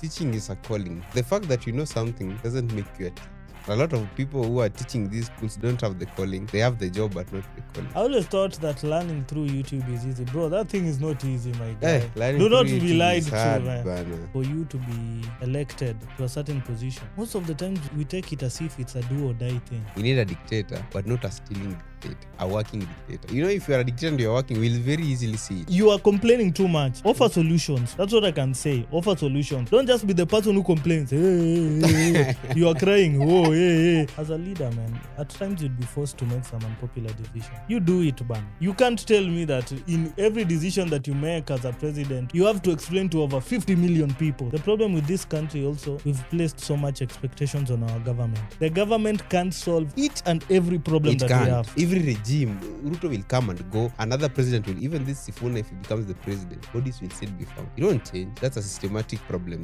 teaching is a calling. The fact that you know something doesn't make you a teacher. A lot of people who are teaching these schools don't have the calling. They have the job but not the calling. I always thought that learning through YouTube is easy. Bro, that thing is not easy, my guy. Learning Do not through be YouTube lied is to, hard, man. bana. For you to be elected to a certain position, most of the times we take it as if it's a do or die thing. We need a dictator, but not a stealing dictator, a working dictator. You know, if you are a dictator and you're working, we'll very easily see it. You are complaining too much. Offer solutions. That's what I can say. Offer solutions. Don't just be the person who complains. Hey. You are crying. Oh, hey. As a leader, man, at times you'd be forced to make some unpopular decision. You do it, man. You can't tell me that in every decision that you make as a president, you have to explain to over 50 million people. The problem with this country also, we've placed so much expectations on our government. The government can't solve each and every problem that we have. Every regime, Ruto will come and go. Another president will, even this Sifuna, if he becomes the president, bodies will still be found. You don't change. That's a systematic problem.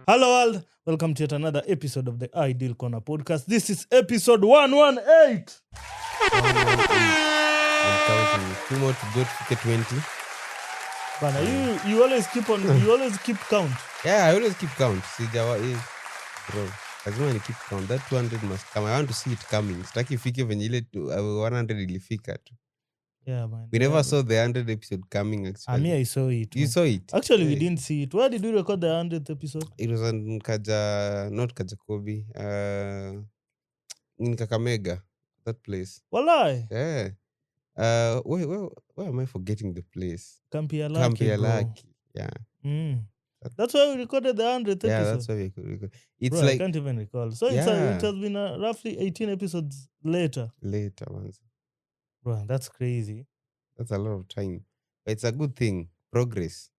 Hello world, welcome to yet another episode of the Ideal Corner podcast. This is episode 118. I'm counting. 2 more to go to get 20. Bana, you always keep count. Yeah, I always keep count. See, Jawa is, bro. Lazima ni keep count. That 200 must come. I want to see it coming. Sitaki ifike venye ile 100 ilifika tu. Yeah, man. We never saw the 100th episode coming, actually. I saw it. You saw it? Actually, we didn't see it. Where did we record the 100th episode? It was on not Kajakobi, in Kakamega, that place. Walai. Yeah. Where am I forgetting the place? Kampialaki. Yeah. That's why we recorded the 100th episode. Yeah, that's why we could record. It's Bro, like I can't even recall. So it has been roughly 18 episodes later. Later ones. Bro, that's crazy. That's a lot of time. But it's a good thing. Progress.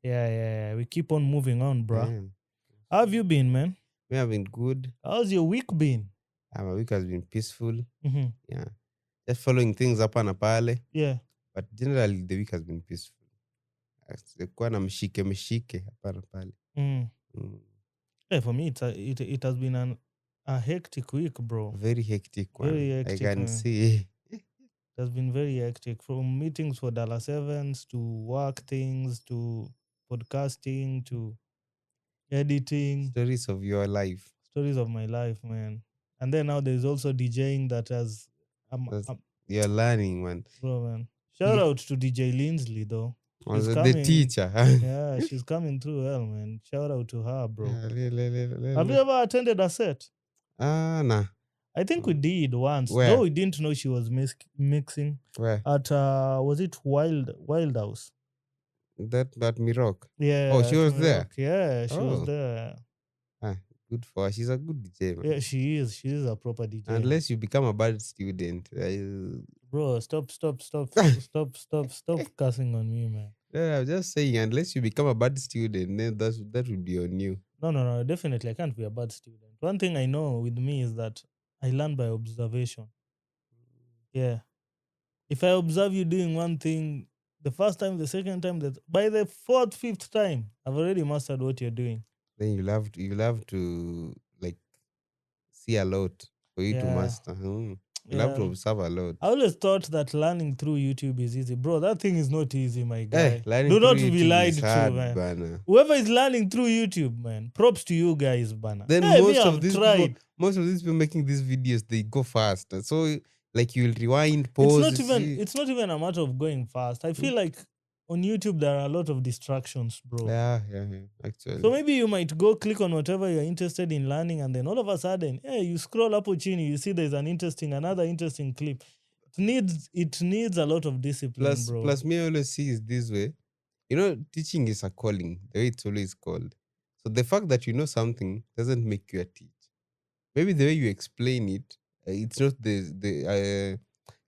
Yeah. We keep on moving on, bro. Yeah. How have you been, man? We have been good. How's your week been? My week has been peaceful. Mm-hmm. Yeah. Just following things up and pale. Yeah. But generally, the week has been peaceful. Kuwa na mshike hapa na pale. Yeah, for me, it has been a hectic week, bro. Very hectic one. Very hectic, I can man. see. It has been very hectic. From meetings for Dallas Evans to work things to podcasting to editing. Stories of your life. Stories of my life, man. And then now there's also DJing that has... You're learning, man. Bro, man. Shout out to DJ Lindsley, though. The teacher. Yeah, she's coming through well, man. Shout out to her, bro. Yeah, Have you ever attended a set? Nah. I think we did once. Where? Though we didn't know she was mixing. Where? At, was it Wild House? That Mirok. Yeah. Oh, she was New there? York. Yeah, she was Oh. there. Good for her. She's a good DJ, man. Yeah, she is. She is a proper DJ. Unless you become a bad student. Bro, stop cussing on me, man. Yeah, I'm just saying, unless you become a bad student, then that would be on you. No, definitely. I can't be a bad student. One thing I know with me is that I learn by observation. Yeah. If I observe you doing one thing the first time, the second time, by the fourth, fifth time, I've already mastered what you're doing. Then you'll have to like see a lot for you to master. You'll have to observe a lot. I always thought that learning through YouTube is easy. Bro, that thing is not easy, my guy. Learning Do not through be YouTube lied is to, hard, man. Bana. Whoever is learning through YouTube, man, props to you guys, bana. Then I've most of these people making these videos, they go fast. So like you'll rewind, pause. It's not even a matter of going fast. I feel like on YouTube there are a lot of distractions, bro. Yeah, actually. So maybe you might go click on whatever you're interested in learning, and then all of a sudden, you scroll up chini, you see there's another interesting clip. It needs a lot of discipline, bro. Plus me I always see is this way. You know, teaching is a calling, the way it's always called. So the fact that you know something doesn't make you a teacher. Maybe the way you explain it, it's not the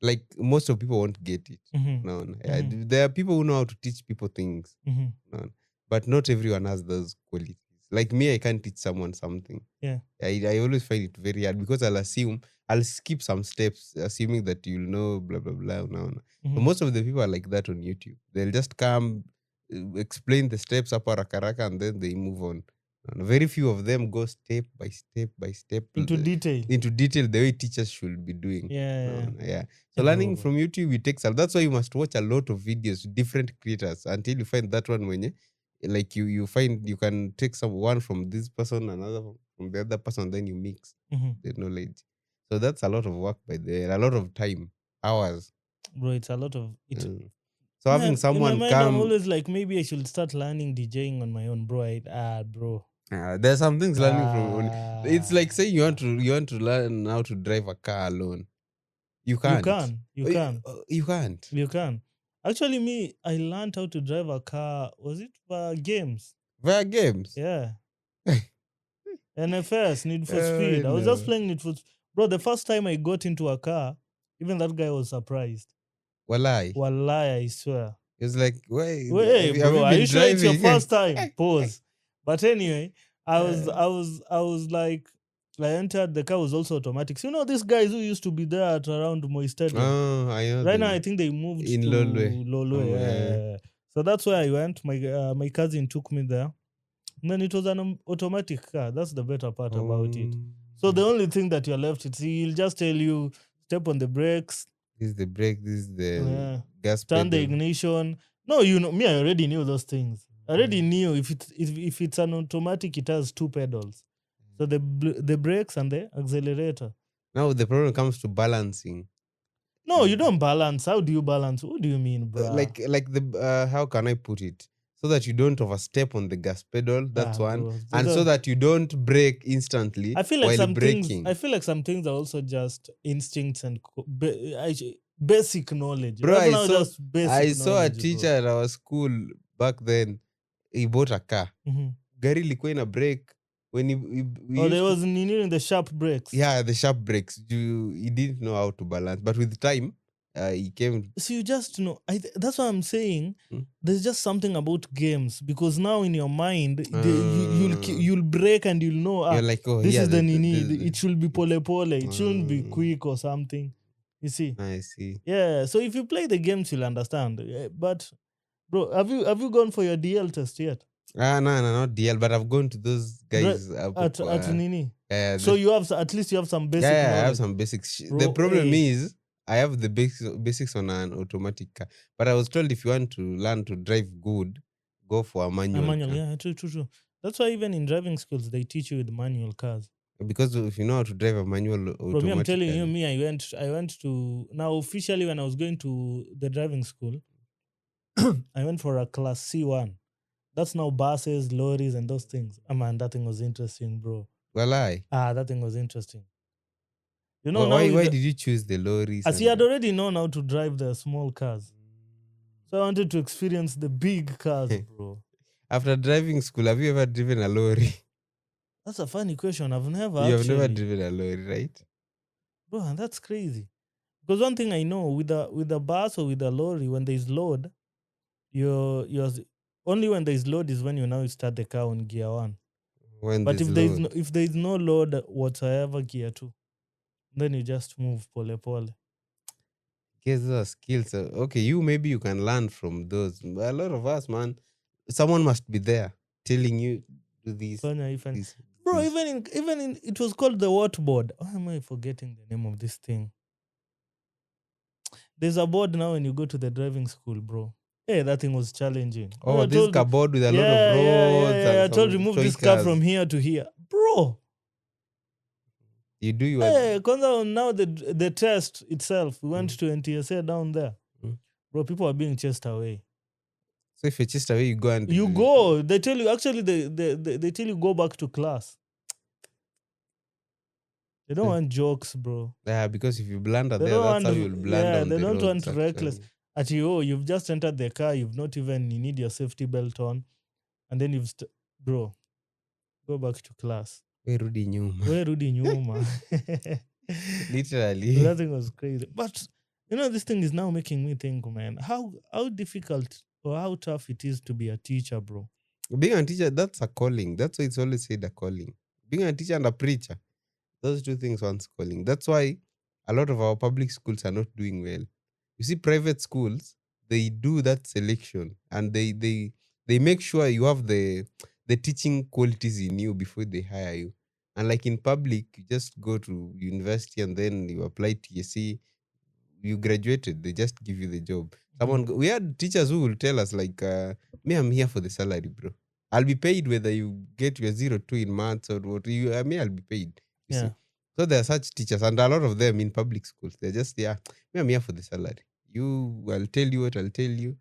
like most of people won't get it. Mm-hmm. No. Mm-hmm. There are people who know how to teach people things. Mm-hmm. No. But not everyone has those qualities. Like me, I can't teach someone something. Yeah. I always find it very hard because I'll skip some steps, assuming that you'll know blah blah blah. No, no. So Mhm. most of the people are like that on YouTube. They'll just come, explain the steps up rakaraka, and then they move on. And very few of them go step by step by step Into detail. into detail the way teachers should be doing. Yeah. No, Yeah. no, yeah. So Hey, learning bro. from YouTube, it takes a. That's why you must watch a lot of videos, different creators, until you find that one when like you find you can take one from this person, another from the other person, then you mix Mhm. the knowledge. So that's a lot of work by there, a lot of time, hours. Bro, it's a lot of it. Mm. So having Man, in my someone mind, I'm come, always like, maybe I should start learning DJing on my own, bro. Bro. there's some things learning from. It's Ah, like saying you want to learn how to drive a car alone. You you can't. can, you can, You can't. you can. Actually, me, I learned how to drive a car. Was it for games? Via games. Yeah. NFS, Need for Oh Speed. I was just no. playing Need for Bro, the first time I got into a car, even that guy was surprised. Walai. Wallahi, I swear. It's like, wait, Hey, have bro, you are been you sure it's your driving? first time? Pause. But anyway, I was, Uh, I was, I was like, I entered. The car was also automatic. So, these guys who used to be there at around Moi Stadium. oh, I know Right now, I them. think they moved In to Lolwe. Lolwe. Somewhere. Yeah. So that's where I went. My cousin took me there. And then it was an automatic car. That's the better part about it. Um, So the only thing that you're left with, he'll just tell you step on the brakes, this is the brake, this is the uh, gas turn the pedal. ignition. No, me, I already knew those things. I already knew if it's an automatic, it has two pedals. So the brakes and the accelerator. Now the problem comes to balancing. No, you don't balance. How do you balance? What do you mean, bruh? Like the how can I put it? So that you don't overstep on the gas pedal, that's one. Bro. And so that you don't brake instantly I feel like while some things. I braking. feel like some things are also just instincts and basic knowledge. Bro, That's now just I basic saw a knowledge, teacher bro. at our school back then. He bought a car. Mhm. Gari ilikuwa ina brake when we Oh, there used to. was in the sharp brakes. Yeah, the sharp brakes. He didn't know how to balance, but with time, he came. So you just know. That's what I'm saying. Hmm? There's just something about games because now in your mind, Uh, you'll break and you'll know. you're like, oh This yeah, is the nini. It should be pole pole. It shouldn't be uh, quick or something. You see. I see. Yeah. So if you play the games, you'll understand. But bro, have you gone for your DL test yet? No, not DL, but I've gone to those Dri- guys. at Nini. Yeah, So you have at least you have some basic yeah, I have knowledge. some basics. The Bro, problem hey. is I have the basics on an automatic car, but I was told if you want to learn to drive good, go for a manual Manual, car. yeah, true. That's why even in driving schools they teach you with manual cars. Because if you know how to drive a manual Bro, me, I'm telling you, automatically, I went to now officially when I was going to the driving school, I went for a class C1. That's now buses, lorries, and those things. Man, that thing was interesting, bro. well, That thing was interesting. Now why did you choose the lorries? as he had already known how to drive the small cars. So I wanted to experience the big cars, bro. After driving school, have you ever driven a lorry? That's a funny question. I've never You have actually. never driven a lorry, right? Bro, and that's crazy. Because one thing I know with a bus or with a lorry, when there's load, you're only when there's load is when you now start the car on gear 1. When But there's if there's no load whatsoever, gear 2, then you just move pole pole. guess those are skills. Okay, maybe you can learn from those. But a lot of us, man, someone must be there telling you do these. Bro, These. even in it was called the what board. Why am I forgetting the name of this thing? There's a board now when you go to the driving school, bro. Hey, that thing was challenging. Oh, this cupboard with a lot of roads Yeah. I and told some move toy this car cars. from here to here, bro. You do your. Hey, now the test itself, we went to NTSA down there. Bro, people are being chased away. So if you're chased away, you go and You go. They tell you actually they tell you go back to class. They don't want jokes, bro. Yeah, because if you blunder They there, don't that's how want you'll blunder on they the don't roads, want reckless. actually. You've just entered the car, you need your safety belt on, and then bro, go back to class. We rudi nyuma. Where rudi nyuma. Literally. That thing was crazy. But this thing is now making me think, man, how difficult or how tough it is to be a teacher, bro. Being a teacher, that's a calling. That's why it's always said a calling. Being a teacher and a preacher, those two things one's calling. That's why a lot of our public schools are not doing well. You see, private schools, they do that selection and they make sure you have the teaching qualities in you before they hire you. And like in public, you just go to university and then you apply TSC, you graduated, they just give you the job. We had teachers who will tell us like, me, I'm here for the salary, bro. I'll be paid whether you get your 02 in maths or what. I'll be paid. You Yeah. see, so there are such teachers, and a lot of them in public schools. They're just, yeah, me, I'm here for the salary. I'll tell you what I'll tell you.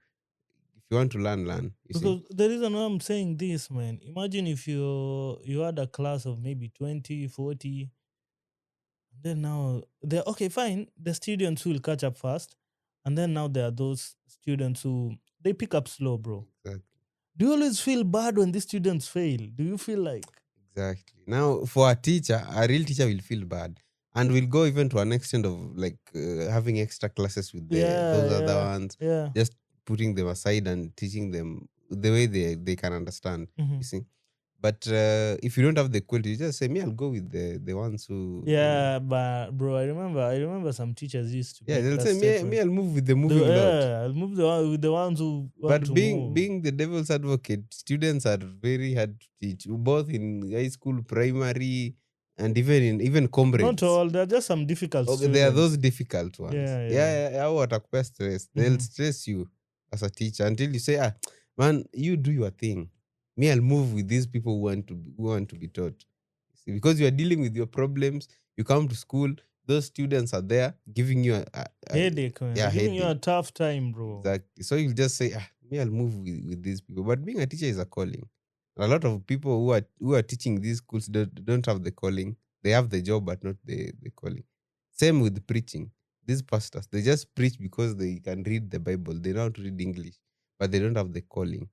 If you want to learn, learn. You see, Because the reason why I'm saying this, man, imagine if you had a class of maybe 20, 40, then now they're okay, fine. The students will catch up fast. And then now there are those students who they pick up slow, bro. exactly. Do you always feel bad when these students fail? Do you feel like Exactly. Now, for a teacher, a real teacher will feel bad and will go even to an extent of like having extra classes with those other yeah, ones, yeah. just putting them aside and teaching them the way they can understand. Mhm. You see, but if you don't have the quality, you just say, "Me, I'll go with the ones who." Yeah, but bro, I remember some teachers used to Yeah, make they'll that say, "Me, statement. I'll move with the moving lot." I'll move with the ones who want But to being move. being the devil's advocate, students are very hard to teach, both in high school, primary, and even Not comrades. all. There are just some difficult Okay, there are students. those difficult ones. Yeah, Yeah, yeah. yeah, yeah, watakupea stress. They'll Mhm. stress you as a teacher until you say, man, you do your thing. Me, I'll move with these people who want to be taught. See, because you are dealing with your problems, you come to school, those students are there giving you Headache, man. yeah, They're giving you headache. a tough time, bro. Exactly. So you'll just say, me, I'll move with these people. But being a teacher is a calling. A lot of people who are teaching these schools don't have the calling. They have the job, but not the calling. Same with preaching. These pastors, they just preach because they can read the Bible. They know how to read English, but they don't have the calling.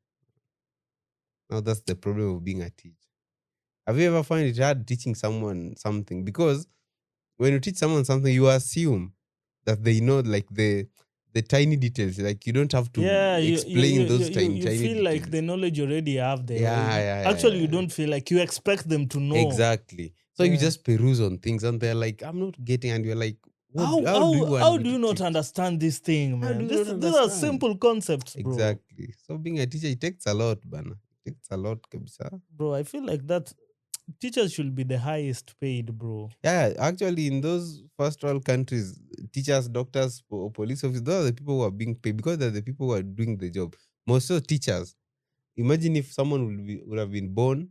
Now that's the problem of being a teacher. Have you ever found it hard teaching someone something? Because when you teach someone something, you assume that they know like the tiny details. Like you don't have to Yeah, explain those you tiny feel like the details. knowledge you already have there. Yeah, yeah, yeah, Actually, you yeah. don't feel like you expect them to know. Exactly. So you Yeah. just peruse on things, and they're like, "I'm not getting," and you're like, "What? How How do you how want how me do to you not teach? understand this thing, How do man? you not These are understand?" simple concepts, bro. Exactly. So being a teacher, it takes a lot, bana. It takes a lot, kabisa. Bro, I feel like that teachers should be the highest paid, bro. Yeah, actually, in those first world countries, teachers, doctors, police officers, those are the people who are being paid because they're the people who are doing the job. Most of teachers. Imagine if someone would have been born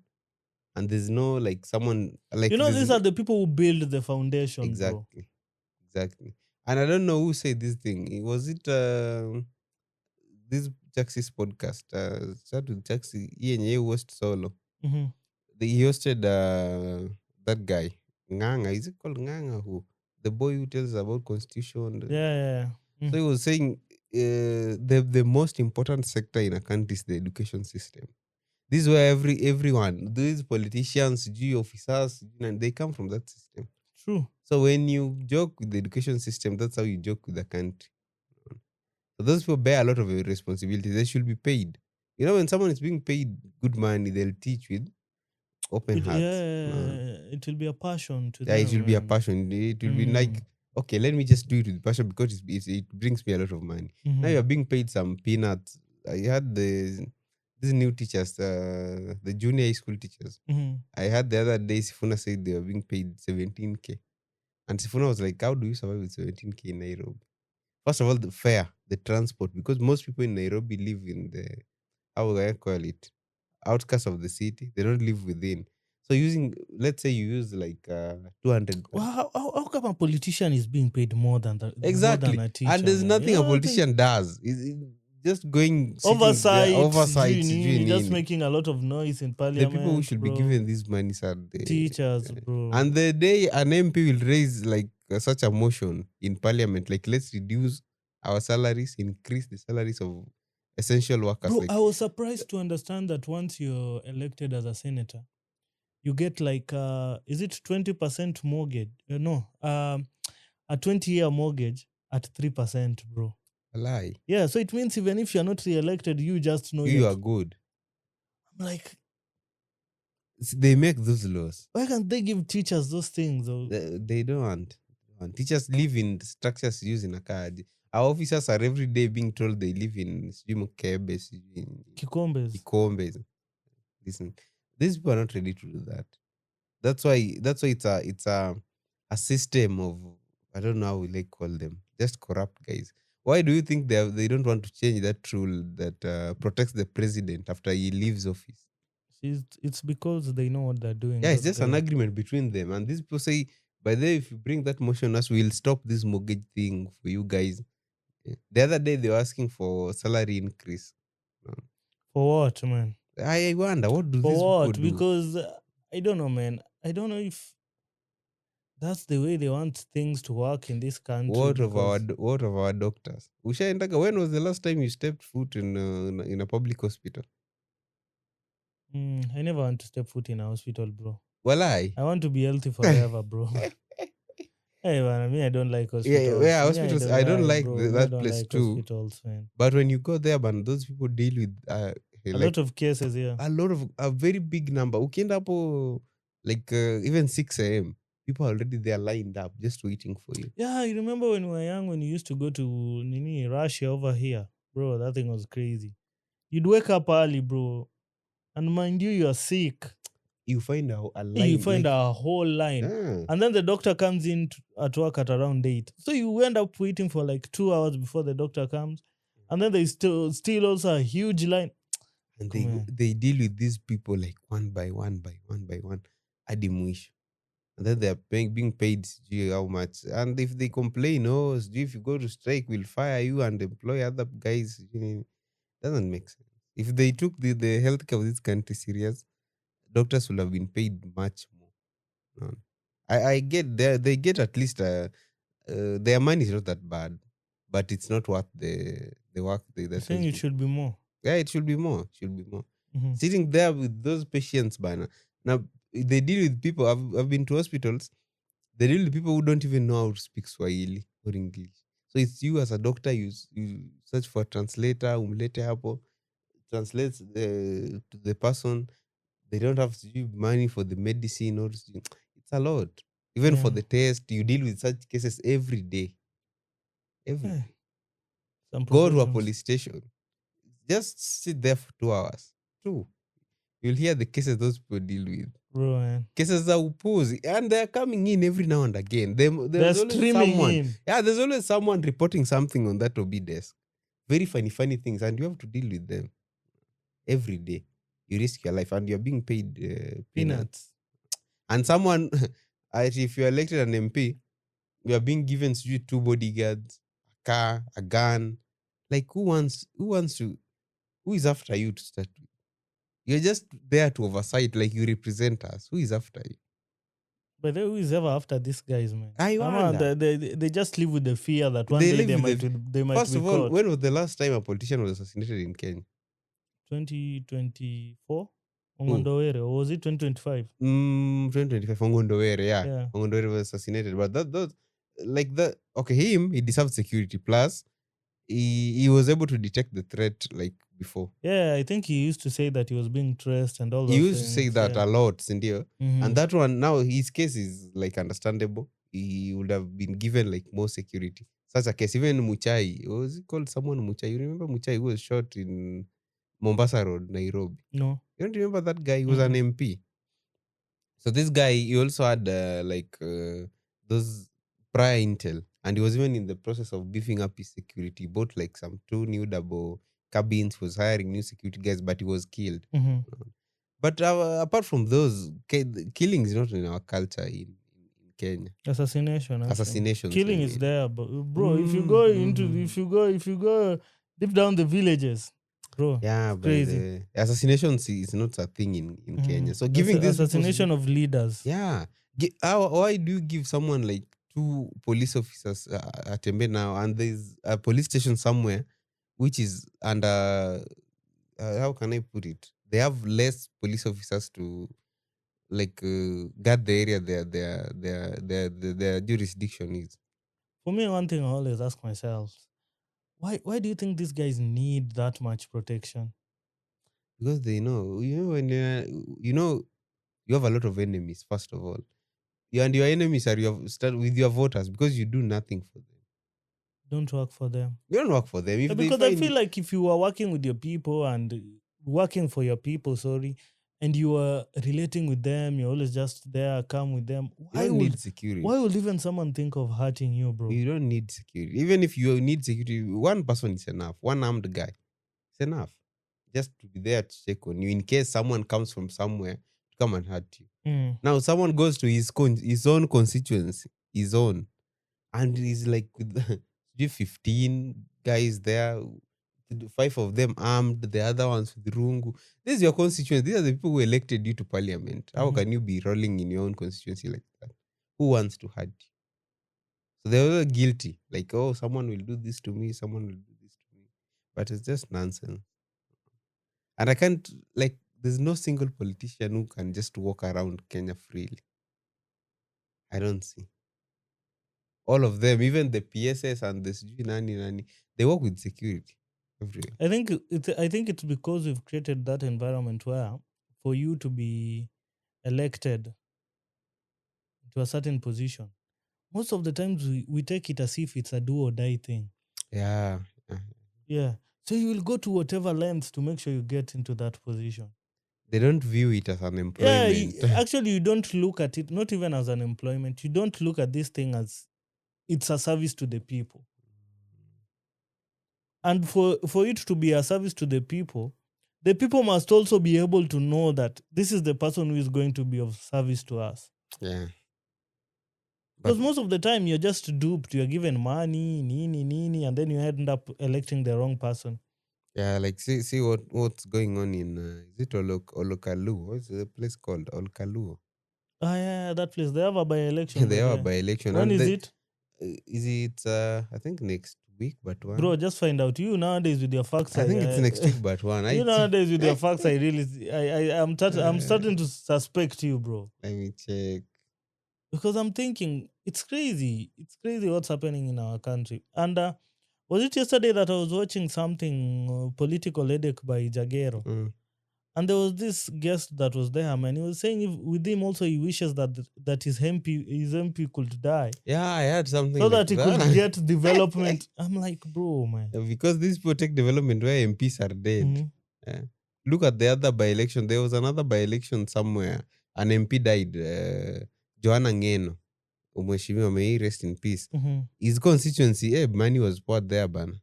and there's no like someone like These are the people who build the foundation, bro. exactly, exactly. And I don't know who said this thing. Was it this Jaxie's podcast? Start with Jaxie. He host solo. Hmm. He hosted that guy Nganga. Is it called Nganga? Who the boy who tells about constitution? Yeah, yeah, yeah. So he was saying the most important sector in a country is the education system. This is where everyone, these politicians, G officers, and they come from that system. True. So when you joke with the education system, that's how you joke with the country. So those people bear a lot of responsibility. They should be paid. You know, when someone is being paid good money, they'll teach with open hearts. It will be a passion to Yeah, it will them, be a man. passion. It will be like, Mm. okay, let me just do it with passion because it brings me a lot of money. Now Mhm. you're being paid some peanuts. I had these new teachers, the junior high school teachers. Mhm. I had the other day Sifuna said they were being paid 17K. And Sifuna was like, how do you survive with 17K in Nairobi? First of all, the fare, the transport, because most people in Nairobi live in the, how would I call it, outskirts of the city. They don't live within. So let's say you use like 200. Well, how come a politician is being paid more than more than Exactly. a And teacher, there's man? nothing a I think politician does. Just going, sitting there, oversight, oversight, sijui sijui just nini. making a lot of noise in The people who parliament, should be bro. given these monies are Teachers, bro. and the day an MP will raise like such a motion in parliament, like let's reduce our salaries, increase the salaries of essential workers, Bro, like I was surprised to understand that once you're elected as a senator, you get like is it 20% mortgage? No, a 20-year mortgage at 3%, bro. a lie. Yeah, so it means even if you're not re-elected, you just know You you're. are good. I'm like, They make those laws. why can't they give teachers those things? Or They don't want. Teachers live in structures used in a card. Our officers are every day being told they live in sijui Mkebe, sijui in Kikombes. Kikombe. Listen, these people are not ready to do that. That's why it's a system of, I don't know how we like call them, just corrupt guys. Why do you think they don't want to change that rule that protects the president after he leaves office? It's because they know what they're doing. Yeah, it's Those just an guys. agreement between them. And these people say, by the way, if you bring that motion, us we'll stop this mortgage thing for you guys. The other day they were asking for salary increase. Um, For what, man? I wonder, what do these For people what? do? Because I don't know, man. I don't know if that's the way they want things to work in this country. Because What of our doctors? Ushaendaga, when was the last time you stepped foot in a public hospital? I never want to step foot in a hospital, bro. Well, I. I want to be healthy forever, bro. Hey, man, me, I don't like Yeah, hospitals. yeah, Me, I hospitals. don't, I don't yeah, like bro. Me, I that don't place like too. hospitals, man. But when you go there, man, those people deal with A like lot of cases here. a lot of a very big number. Ukienda hapo like even 6 a.m. People are already there lined up just waiting for you. Yeah, you remember when we were young, when you used to go to Nini, Russia over here? Bro, that thing was crazy. You'd wake up early, bro. And mind you, you're sick. You find a You line find like a whole line. ah, And then the doctor comes in at work at around 8. So you end up waiting for like 2 hours before the doctor comes. And then there's still also a huge line. and Come on. they deal with these people like one by one by one by one hadi mwisho. And then they're being paid sijui how much. And if they complain, oh, sijui if you go to strike, we'll fire you and employ other guys. Doesn't make sense. If they took the healthcare of this country serious, doctors will have been paid much more. No. I get they get at least their money is not that bad, but it's not worth the work I that think those it people. should be more. Yeah, it should be more. Should be more. Mhm. Sitting there with those patients, banner. Now they deal with people. I've been to hospitals. They deal with people who don't even know how to speak Swahili or English. So it's you as a doctor. You search for a translator. Umlete hapo translates to the person. They don't have money for the medicine or it's a lot. Even for Yeah. the test, you deal with such cases every day. Every Yeah. day. Some Go to a professions. police station. Just sit there for 2 hours. Two. You'll hear the cases those people deal with. Bro, man. Cases are upuzi. And they're coming in every now and again. They're There's always streaming someone. in. Yeah, there's always someone reporting something on that OB desk. Very funny things. And you have to deal with them every day. You risk your life and you're being paid peanuts. And someone, if you're elected an MP, you are being given you two bodyguards, a car, a gun. Like who is after you to start with? You're just there to oversight, like you represent us. Who is after you? But who is ever after these guys, man? I wonder. They just live with the fear that one They day live they with might first be of all, caught. when was the last time a politician was assassinated in Kenya? 2024? Who? Ongondowere, or was it 2025? 2025, Ongondowere, yeah. Yeah. Ongondowere was assassinated. But okay, he deserved security. Plus, he was able to detect the threat like before. Yeah, I think he used to say that he was being traced and all He those used to say things. that Yeah. a lot, Sindio. Mhm. And that one now his case is like understandable. He would have been given like more security. Such a case, even Muchai, was it called someone Muchai? You remember Muchai who was shot in Mombasa Road, Nairobi? No. You don't remember that guy? He was an MP. So this guy, he also had those prior intel, and he was even in the process of beefing up his security. He bought like some two new double cabins, was hiring new security guys, but he was killed. Mhm. But apart from those, killing is not in our culture in Kenya. Assassination, actually. Assassinations, I Killing is mean. there, but bro, if you go into if you go deep down the villages, bro, Yeah, it's but crazy. assassinations is not a thing in Kenya. So giving these people, Assassination of leaders. yeah, why do you give someone like two police officers at Tembe now, and there's a police station somewhere which is under how can I put it? They have less police officers to like guard the area their jurisdiction is. For me, one thing I always ask myself, why do you think these guys need that much protection? because they know. When you have a lot of enemies. First of all, and your enemies are start with your voters because you do nothing for them. Don't work for them. You don't work for them. If they Because I find feel like if you are working with your people and working for your people, sorry, and you are relating with them, you're always just there, come with them. you don't need security. Why would even someone think of hurting you, bro? You don't need security. Even if you need security, one person is enough. One armed guy, it's enough. Just to be there to check on you in case someone comes from somewhere to come and hurt you. Mm. Now, someone goes to his own constituency, his own, and he's like with 15 guys there, 5 of them armed, the other ones with rungu. This is your constituency. These are the people who elected you to parliament. How Mhm. can you be rolling in your own constituency like that? Who wants to hurt you? So they were guilty. Like, oh, someone will do this to me, someone will do this to me. But it's just nonsense. And I can't, like, there's no single politician who can just walk around Kenya freely. I don't see. All of them, even the PSS and the sijui nani, they work with security everywhere. I think it's because we've created that environment where for you to be elected to a certain position, most of the times we take it as if it's a do or die thing. Yeah. Yeah. So you will go to whatever lengths to make sure you get into that position. They don't view it as an Yeah, employment. actually, you don't look at it, not even as an employment. You don't look at this thing as it's a service to the people. And for it to be a service to the people must also be able to know that this is the person who is going to be of service to us. Yeah. Because most of the time you're just duped, you're given money, nini, and then you end up electing the wrong person. Yeah, like see what's going on in is it Olokalu? What's the place called? Olkalu. Ah, yeah, that place. They have a by-election. They have a there. by-election. When and is it? Is it I think next week, but one. Bro, just find out. You nowadays with your facts. I think it's next week, but one. You nowadays with your facts, I'm starting to suspect you, bro. Let me check. Because I'm thinking it's crazy. It's crazy what's happening in our country. And was it yesterday that I was watching something political headache by Jagero? And there was this guest that was there, man. He was saying with him also he wishes that his MP could die. Yeah, I had something so like that he could get development. I'm like, bro, man. Because these people take development where MPs are dead. Mhm. Yeah. Look at the other by-election. There was another by-election somewhere. An MP died. Joanna Ngeno. Mheshimiwa, may he rest in peace. Mhm. His constituency, money was poured there, ban.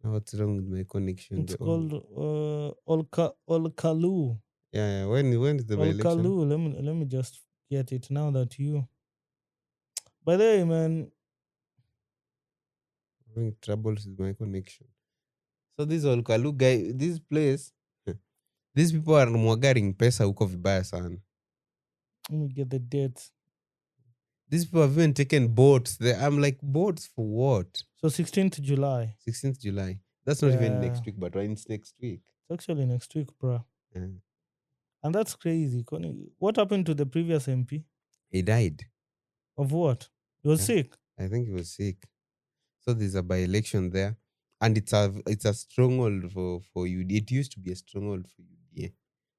Now what's wrong with my connection? It's called Olkalu. Yeah. When is the by-election? Olkalu. Let me just get it now that you. By the way, man. Having troubles with my connection. So this Olkalu guy, this place, these people are mwagaring pesa huko vibaya sana. Let me get the dates. These people have even taken boats. I'm like, boats for what? So 16th July. 16th July. That's not even next week, but when it's next week. It's actually next week, bro. Yeah. And that's crazy. What happened to the previous MP? He died. Of what? He was sick. I think he was sick. So there's a by-election there. And it's a stronghold for you. It used to be a stronghold for UDA.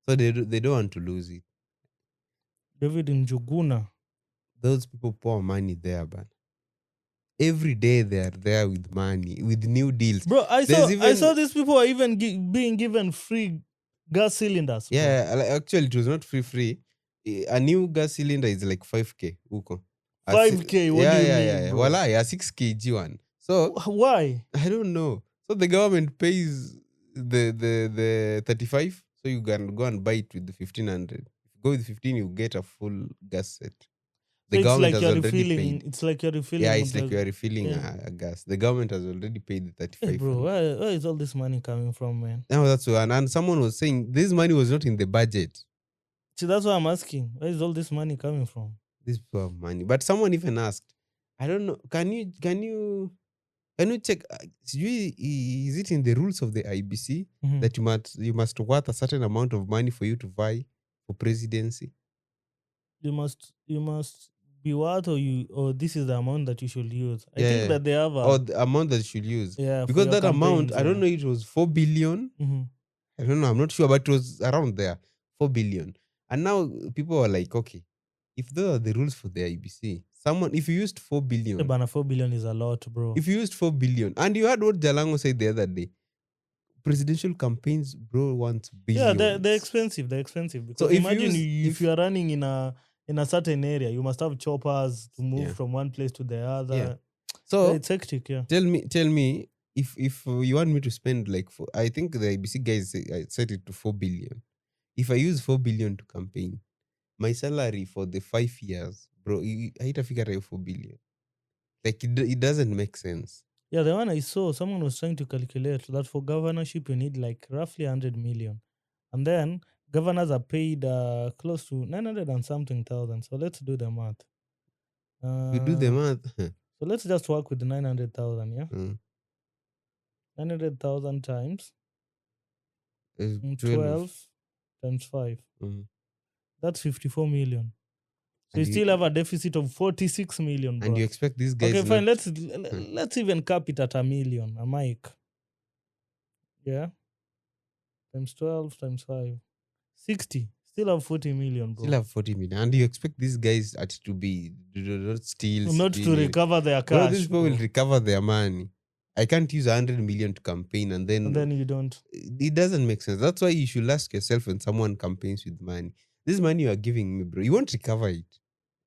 So they don't want to lose it. David Njuguna. Those people pour money there, but every day they are there with money, with new deals. Bro, I saw these people are even being given free gas cylinders. Bro. Yeah, actually it was not free. A new gas cylinder is like 5K. Uko. 5K? What do you mean? Bro? Voila, a 6 kg one. So why? I don't know. So the government pays the 35, so you can go and buy it with the 1500. If you go with 15, you get a full gas set. The government has already paid. It's like you're refilling. Yeah, it's like you're refilling a gas. The government has already paid the 35. Hey bro, where is all this money coming from, man? No, that's one. And someone was saying this money was not in the budget. See, that's why I'm asking. Where is all this money coming from? These people have money. But someone even asked, I don't know, can you check? Is it in the rules of the IBC that you must worth a certain amount of money for you to vie for presidency? You must be what, or this is the amount that you should use. I think that they have or the amount that you should use. Yeah, because that amount, I don't know, it was 4 billion I don't know. I'm not sure, but it was around there, 4 billion. And now people are like, okay, if those are the rules for the IBC, someone if you used 4 billion, Bana 4 billion is a lot, bro. if you used 4 billion, and you heard what Jalango said the other day, presidential campaigns, bro, wants Yeah, billions. they're expensive. They're expensive So because if you imagine use if if you are running in a certain area, you must have choppers to move yeah from one place to the yeah, other. Yeah, so it's hectic. Yeah, tell me if you want me to spend like I think the IBC guys I set it to 4 billion. If I use 4 billion to campaign, my salary for the 5 years, bro, haitafika hata 4 billion. Like it doesn't make sense. yeah. The one I saw, someone was trying to calculate that for governorship you need like roughly 100 million, and then governors are paid close to 900 and something thousand. So let's do the math. You do the Uh, math. so let's just work with the 900,000. Yeah, Mm, 900,000 times 12. 12 times 5. Mm. That's 54 million. So you And you still have a deficit of 46 million, and bro. you expect these Okay, guys not. fine. Let's even cap it at a million, a mic. Yeah, times 12 times 5, 60. Still have 40 million, Still bro. have 40 million. And you expect these guys to be do not steal, Not to stealing. recover their Bro, these cash, people will bro. recover their money. I can't use 100 million to campaign and And then then you don't. it doesn't make sense. That's why you should ask yourself when someone campaigns with money. This money you are giving me, bro, you won't recover it.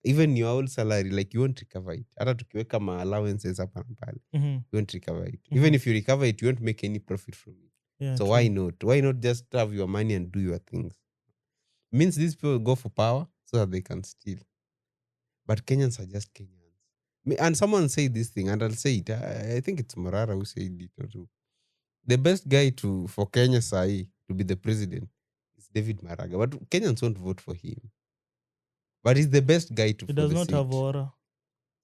Even your old salary, like you won't recover it. Hata tukiweka ma allowances hapa na pale, Mm-hmm. you won't recover it. Mhm. Even if you recover it, you won't make any profit from it. Yeah, So true. why not? Why not just have your money and do your things? Means these people go for power so that they can steal. But Kenyans are just Kenyans. And someone said this thing, and I'll say it. I think it's Morara who said it too. The best guy for Kenya Sai to be the president is David Maraga. But Kenyans won't vote for him. But he's the best guy He for does the not seat. have aura.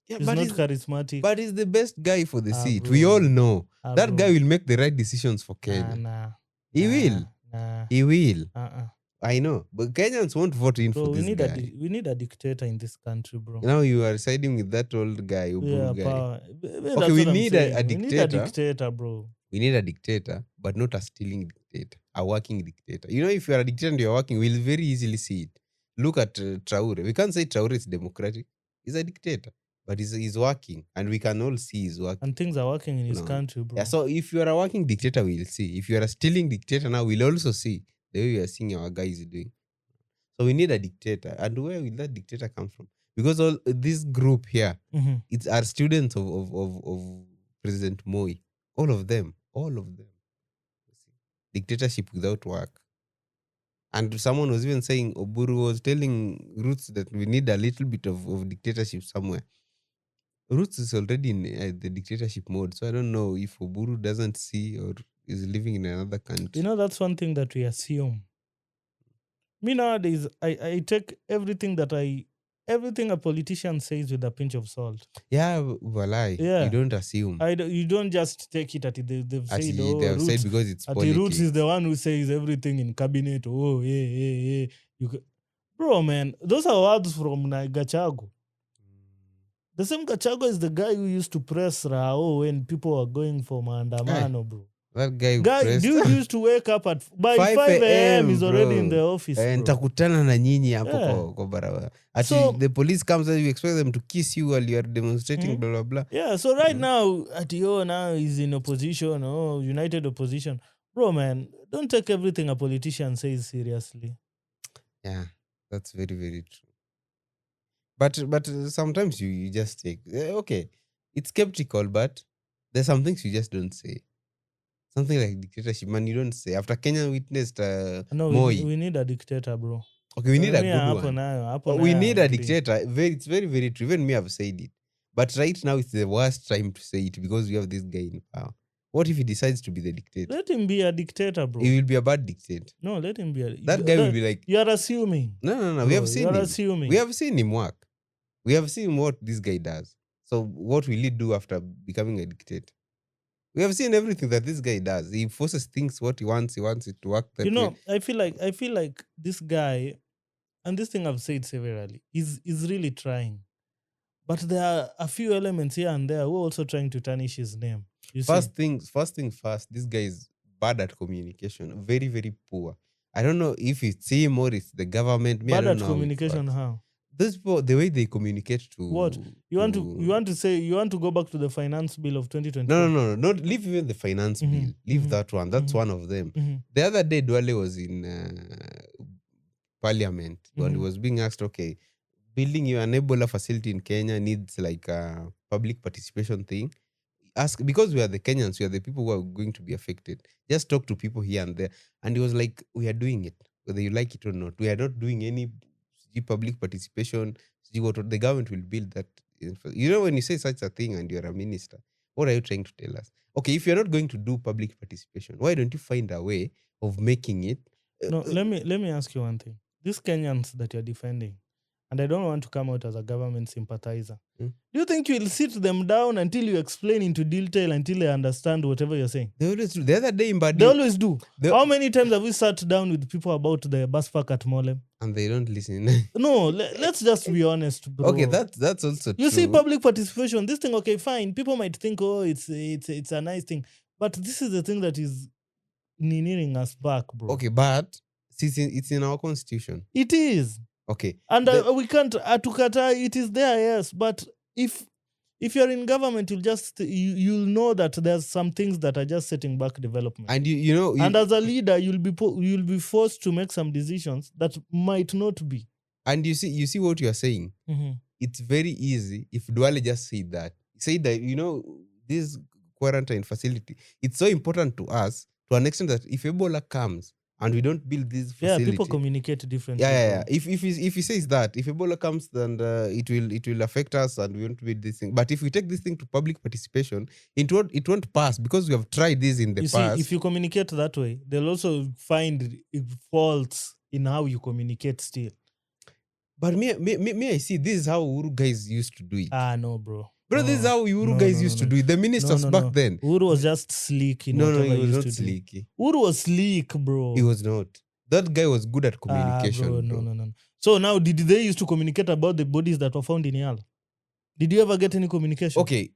Yeah, He's not charismatic. but he's the best guy for the seat. Bro. We all know that Bro. guy will make the right decisions for Kenya. Nah. He will. Nah. He will. Uh-uh. I know. But Kenyans won't vote in Bro, for we this need guy. we need a dictator in this country, bro. Now you are siding with that old guy, Uburu Yeah, guy. power. Okay, we That's what I'm need saying. a We need a dictator. dictator, bro. We need a dictator, but not a stealing dictator, a working dictator. You know, if you're a dictator and you're working, we'll very easily see it. Look at Traore. We can't say Traore is democratic. He's a dictator, but he's working, and we can all see he's working. And things are working in his No. country, bro. Yeah, so if you are a working dictator, we'll see. If you are a stealing dictator now, we'll also see the way we are seeing our guys doing. So we need a dictator. And where will that dictator come from? Because all this group here, Mm-hmm. it's our students of President Moi. All of them. All of them. Dictatorship without work. And someone was even saying, Oburu was telling Roots that we need a little bit of dictatorship somewhere. Roots is already in the dictatorship mode. So I don't know if Oburu doesn't see or is living in another country. You know, that's one thing that we assume. Me nowadays, I take everything a politician says with a pinch of salt. Yeah, walai. Yeah. You don't assume. You don't just take it at they've said, They have said because it's politics. Roots is the one who says everything in cabinet. Oh, yeah. Bro, man, those are words from Gachago. The same Gachago is the guy who used to press Rao when people were going for Maandamano, bro. That guy Dude used to wake up by 5 a.m. He's already in the office, bro. Nitakutana na nyinyi hapo Yeah. kwa barabara. Ati So- the police comes and you expect them to kiss you while you are demonstrating, blah, blah, blah. Yeah, so right now, now he's in opposition, united opposition. Bro, man, don't take everything a politician says seriously. Yeah, that's very, very true. But sometimes you just take, okay, it's skeptical, but there's some things you just don't say. Something like dictatorship, man, you don't say. After Kenya witnessed No, Moi. we need a dictator, bro. Okay, we need a Me, good hapo one. nayo, But hapo we nayo need a agree. dictator. It's very, very true. Even me, I've said it. But right now, it's the worst time to say it because we have this guy in power. What if he decides to be the dictator? Let him be a dictator, bro. He will be a bad dictator. No, let him be a That guy will be like, You are assuming. no. Bro, We have seen you're him. assuming. We have seen him work. We have seen what this guy does. So what will he do after becoming a dictator? We have seen everything that this guy does. He forces things what he wants. He wants it to work that way. I feel like this guy, and this thing I've said severally, is really trying. But there are a few elements here and there who are also trying to tarnish his name. You see? First thing first, this guy is bad at communication. Very, very poor. I don't know if it's him or it's the government. Me, I Bad don't at know how it communication, works. how? Those people, the way they communicate What? to You want to say you want to go back to the finance bill of 2024? no, not leave even the finance Mhm, bill. Leave mhm, that one. That's mhm, one of them. mhm, The other day, Duale was in parliament and he mhm. was being asked, okay, building an Ebola facility in Kenya needs like a public participation thing. Ask, because we are the Kenyans, we are the people who are going to be affected. Just talk to people here and there. And he was like, we are doing it, whether you like it or not. We are not doing any public participation. The government will build that. You know, when you say such a thing and you're a minister, what are you trying to tell us? Okay, if you're not going to do public participation, why don't you find a way of making it? No, let me ask you one thing. These Kenyans that you're defending, and I don't want to come out as a government sympathizer. Hmm? Do you think you will sit them down until you explain into detail until they understand whatever you're saying? They always do. The other day in They Badi, always do. they- How many times have we sat down with people about the bus park at Molem? and they don't listen. No, let's just be honest, bro. Okay, that's also You true. see public participation, this thing, okay, fine. People might think, oh, it's a nice thing. But this is the thing that is nearing us back, bro. Okay, but since it's in our constitution. It is. Okay. And we can't atukata, it is there, yes. But if you're in government, you'll know that there's some things that are just setting back development. And you know, and as a leader, you'll be forced to make some decisions that might not be. and you see what you are saying. Mhm. It's very easy if Duale just said that. Say that, you know, this quarantine facility, it's so important to us to an extent that if Ebola comes and we don't build this Yeah, facility, people communicate differently. yeah. bro. If he says that, if Ebola comes, then it will affect us and we won't build this thing. But if we take this thing to public participation, it won't pass because we have tried this in the You past. see, if you communicate that way, they'll also find faults in how you communicate still. But me, I see this is how Uhuru guys used to do it. No, bro. Bro, this is how Uhuru guys used to do it. The ministers back then. Uhuru was just sleek in No, whatever he was he not used to do. sleek. Uhuru was sleek, bro. He was not. That guy was good at communication, bro. bro. No. So now, did they used to communicate about the bodies that were found in Yala? Did you ever get any communication? Okay,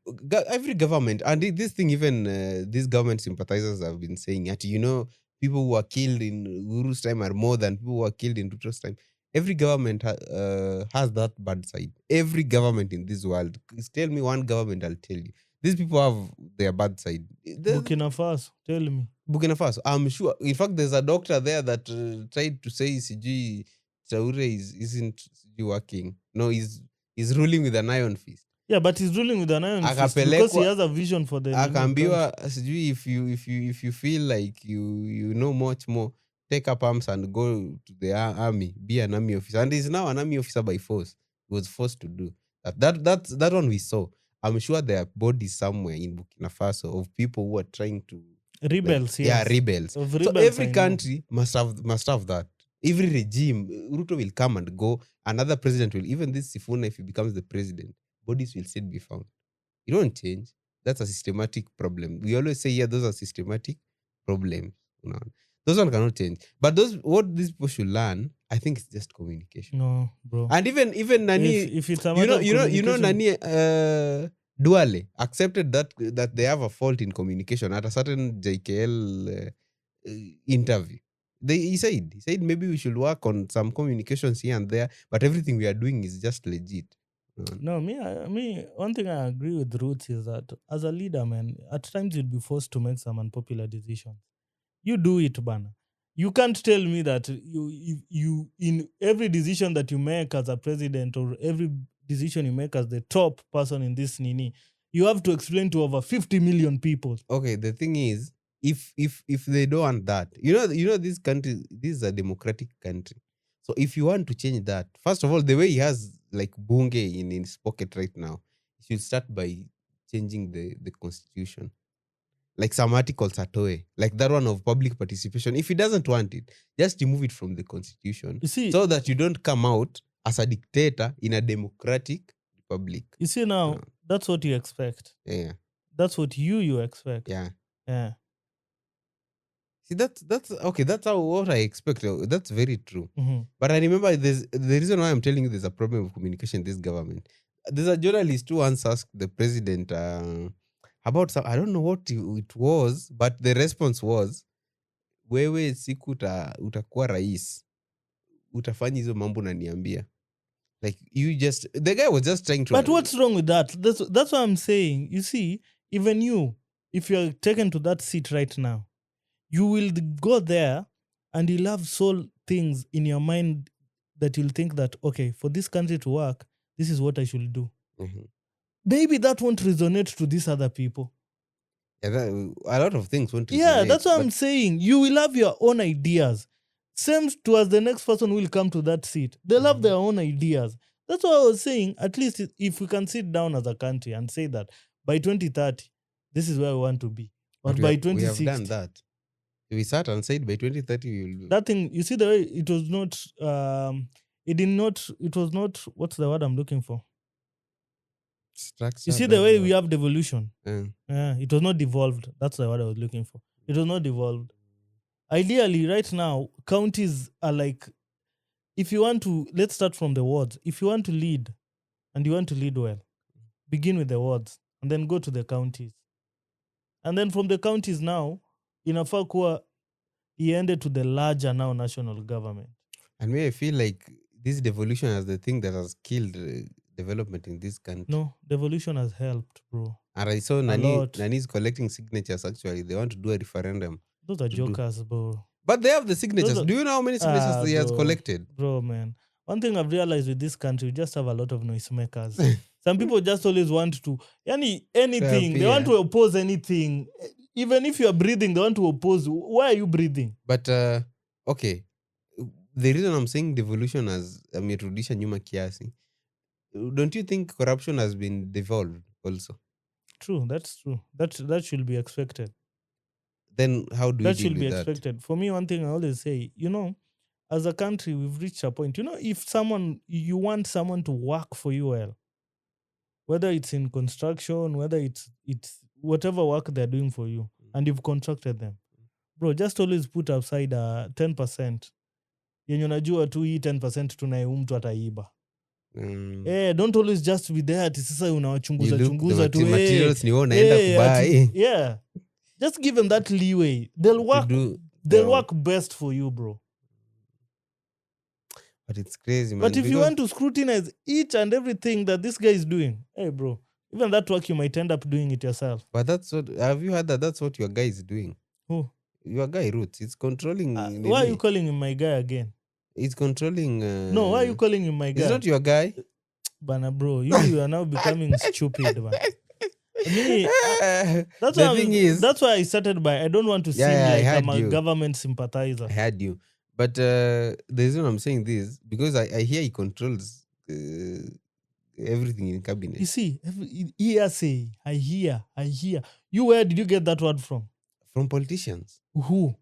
every government, and this thing even these government sympathizers have been saying that, you know, people who are killed in Uhuru's time are more than people who are killed in Ruto's time. Every government has that bad side. Every government in this world. Tell me one government, I'll tell you. These people have their bad side. Burkina Faso, tell me. Burkina Faso, I'm sure. In fact, there's a doctor there that tried to say CG Traore isn't working. No, he's ruling with an iron fist. Yeah, but he's ruling with an iron fist because he Akapelekwa- has a vision for the Akaambiwa sijui if you feel like you know much more, take up arms and go to the army, be an army officer. And he's now an army officer by force. He was forced to do that one we saw. I'm sure there are bodies somewhere in Burkina Faso of people who are trying to rebels. like, Yes. rebels. Of So rebels, every I know. country must have that. Every regime, Ruto will come and go. Another president will, even this Sifuna, if he becomes the president, bodies will still be found. You don't change. That's a systematic problem. We always say, yeah, those are systematic problems. No, those one cannot change. But what these people should learn, I think, it's just communication. No, bro. And even Nani, if it's a you matter know, of you know, communication- Nani Duale accepted that they have a fault in communication at a certain JKL interview. He said maybe we should work on some communications here and there, but everything we are doing is just legit. No, me, one thing I agree with Roots is that as a leader, man, at times you'll be forced to make some unpopular decisions. You do it, bana. You can't tell me that you in every decision that you make as a president or every decision you make as the top person in this nini, you have to explain to over 50 million people. Okay, the thing is, if they don't want that, you know this country, this is a democratic country. So if you want to change that, first of all, the way he has like bunge in his pocket right now, he should start by changing the constitution. Like some articles at Oe, like that one of public participation. If he doesn't want it, just remove it from the constitution, You see, so that you don't come out as a dictator in a democratic republic. you see now, Yeah. that's what you expect. Yeah, That's what you expect. yeah. Yeah. See, that's okay. That's what I expect. That's very true. Mhm. But I remember the reason why I'm telling you there's a problem of communication in this government. There's a journalist who once asked the president about some, I don't know what it was, but the response was, wewe siku utakuwa rais, utafanya hizo mambo unaniambia. Like you just, the guy was just trying to. But what's wrong with that? That's what I'm saying. You see, even you, if you're taken to that seat right now, you will go there and you'll have soul things in your mind that you'll think that, okay, for this country to work, this is what I should do. Mhm. Maybe that won't resonate to these other people. Yeah, a lot of things won't Yeah, resonate, that's what I'm but saying. You will have your own ideas. Same to as the next person will come to that seat. They'll have their own ideas. That's what I was saying. At least if we can sit down as a country and say that by 2030, this is where we want to be. Or but by we have done 2060. that. We sat and said by 2030 we will. That thing, you see the way it was not, it was not, what's the word I'm looking for? You see the way we have devolution. Yeah. It was not devolved. That's the word I was looking for. It was not devolved. Ideally, right now, counties are like, if you want to, let's start from the wards. If you want to lead and you want to lead well, begin with the wards and then go to the counties. And then from the counties now, inafaa kuwa iende to the larger now national government. And me, I feel like this devolution is the thing that has killed development in this country. No, devolution has helped, bro. And I saw lot. Nani's collecting signatures. Actually, they want to do a referendum. Those are jokers, bro. But they have the signatures. Those are- Do you know how many signatures he has bro. collected? Bro, man. One thing I've realized with this country, we just have a lot of noisemakers. Some people just always want to, anything. They want to oppose anything. Even if you're breathing, they want to oppose. Why are you breathing? But, okay. The reason I'm saying devolution as amerudisha nyuma kiasi, don't you think corruption has been devolved also? True, that's true. That should be expected. Then how do That we deal should be with that? expected. For me, one thing I always say, as a country, we've reached a point. If you want someone to work for you well, whether it's in construction, whether it's whatever work they're doing for you, and you've contracted them, bro, just always put aside 10%. Yenye unajua tu hii 10% tunaye mtu ataiba. Don't always just be there ati sasa unawachunguza chunguza tu. Materials ni wewe unaenda kubuy. Yeah. Just give them that leeway. They'll work best for you, bro. But it's crazy, man. But if you want to scrutinize each and everything that this guy is doing, hey, bro, even that work you might end up doing it yourself. But have you heard that that's what your guy is doing? Who? Your guy, Roots. It's controlling. Why are you calling him my guy again? It's controlling. No, why are you calling him my guy? It's not your guy. Bana, bro, you are now becoming stupid, man. That's why I started by, I don't want to seem like I'm a government sympathizer. I had you. But the reason I'm saying this, because I hear he controls everything in cabinet. You see, I hear. You, where did you get that word from? From politicians. Who?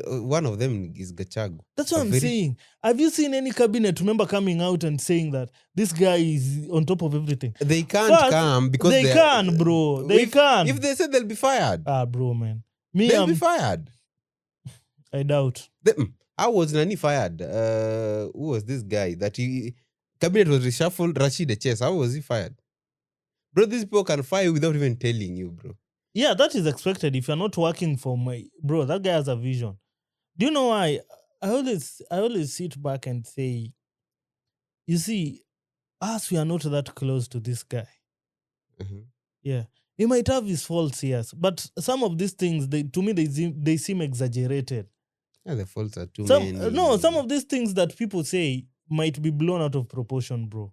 One of them is Gachagu. That's what I'm saying. Have you seen any cabinet member coming out and saying that this guy is on top of everything? They can't come because they can, bro. They can. If they say they'll be fired. Bro, man. They'll be fired. I doubt. How was Nani fired? Who was this guy that cabinet was reshuffled? Rashid Chess. How was he fired? Bro, these people can fire without even telling you, bro. Yeah, that is expected if you're not working for bro, that guy has a vision. Do you know why? I always sit back and say, you see, us, we are not that close to this guy. Mm-hmm. Yeah. He might have his faults, yes. But some of these things, to me, they seem exaggerated. Yeah, the faults are too many. No, some of these things that people say might be blown out of proportion, bro.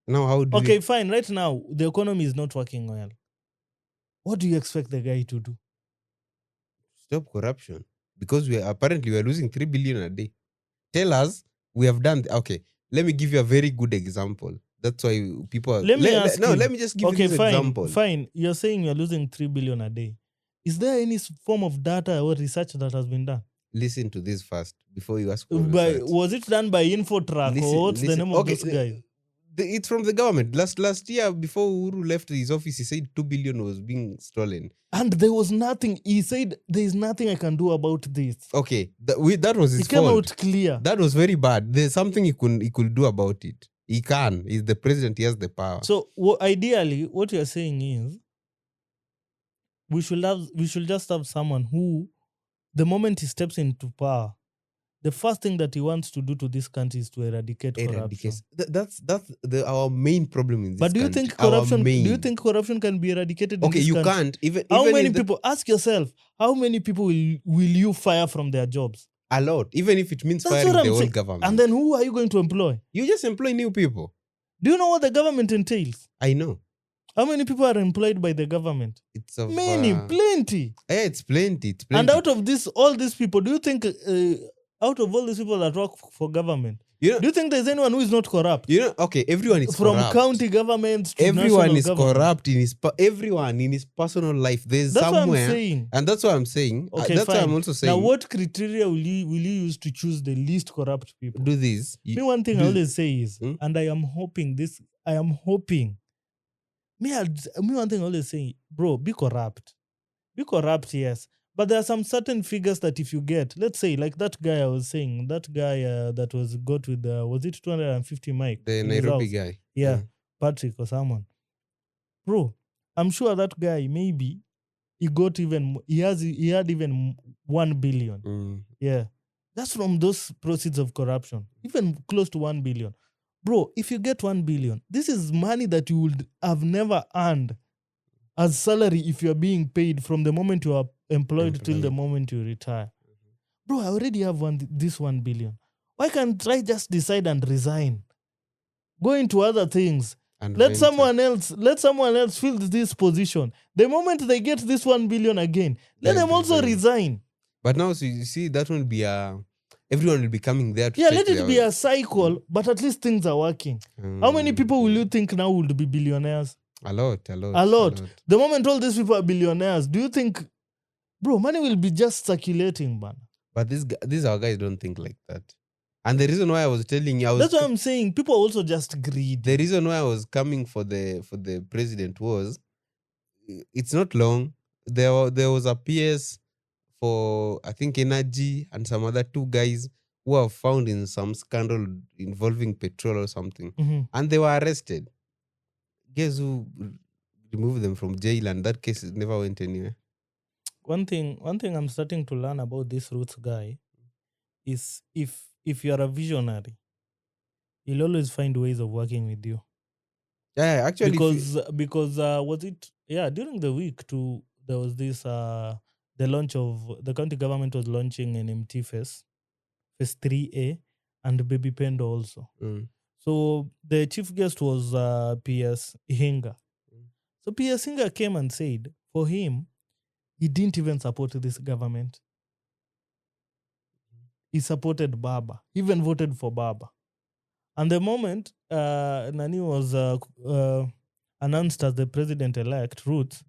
Now, how do Okay, fine. Right now, the economy is not working well. What do you expect the guy to do? Stop corruption. Because we are losing 3 billion a day. Tell us we have done. Okay, let me give you a very good example. That's why people. Let me just give you this example. Fine. You're saying you're losing 3 billion a day. Is there any form of data or research that has been done? Listen to this first before you ask. Was it done by Infotrack or what's the name of this guy? It's from the government. Last year, before Uhuru left his office, he said 2 billion was being stolen. And there was nothing. He said, there is nothing I can do about this. Okay, that was his fault. It came out clear. That was very bad. There's something he could do about it. He can. He's the president. He has the power. So ideally, what you're saying is, we should just have someone who the moment he steps into power, the first thing that he wants to do to this country is to eradicate corruption. Eradicate. That's our main problem in this But do you country. think Our corruption? Do you main. think corruption can be eradicated in Okay, this you country? can't even. How even many if the- people? Ask yourself, how many people will you fire from their jobs? A lot. Even if it means That's firing what I'm the whole saying. government. And then who are you going to employ? you just employ new people. Do you know what the government entails? I know. How many people are employed by the government? It's of Many, plenty. yeah, it's plenty. It's plenty. And out of this, all these people, do you think out of all these people that work for government, you know, do you think there's anyone who is not corrupt? okay, everyone is From corrupt. county governments to Everyone national is government. corrupt in his everyone in his personal life. There's That's somewhere, what I'm saying. and that's what I'm saying. Okay, that's fine. what I'm also saying. Now, what criteria will you use to choose the least corrupt people? Do this. Me, one thing I do- always say is, Hmm? and I am hoping. Me, one thing I always say, bro, be corrupt. Be corrupt, yes. But there are some certain figures that if you get, let's say, like that guy I was saying, that guy that was got with, was it 250 mic? the in his Nairobi house? guy. Yeah, Patrick or someone. Bro, I'm sure that guy, maybe, he had even 1 billion. Yeah. That's from those proceeds of corruption. Even close to 1 billion. Bro, if you get 1 billion, this is money that you would have never earned as salary if you're being paid from the moment you are employed till the moment you retire. Bro, I already have this 1 billion. Why can't I just decide and resign? Go into other things. And Let venture. someone else fill this position. The moment they get this 1 billion again, let They'll them also resign. But now, so you see, that will be everyone will be coming there to Yeah, check let it their- be a cycle, but at least things are working. How many people will you think now would be billionaires? A lot. A lot. The moment all these people are billionaires, do you think, bro, money will be just circulating, man? But these our guys don't think like that. And the reason why I was telling you, That's what I'm saying. People are also just greedy. the reason why I was coming for the president was, it's not long. There was a PS for, I think, energy and some other 2 guys who were found in some scandal involving petrol or something, Mhm. and they were arrested. Guess who removed them from jail, and that case never went anywhere. One thing I'm starting to learn about this Roots guy is if you're a visionary, he'll always find ways of working with you. Yeah, actually, Because was it during the week too, there was this the launch of the county government was launching an M-PESA phase 3A and Baby Pendo also. So the chief guest was PS Hinga. So PS Hinga came and said for him, he didn't even support this government. He supported Baba, he even voted for Baba. And the moment Nani was announced as the president-elect, Ruth,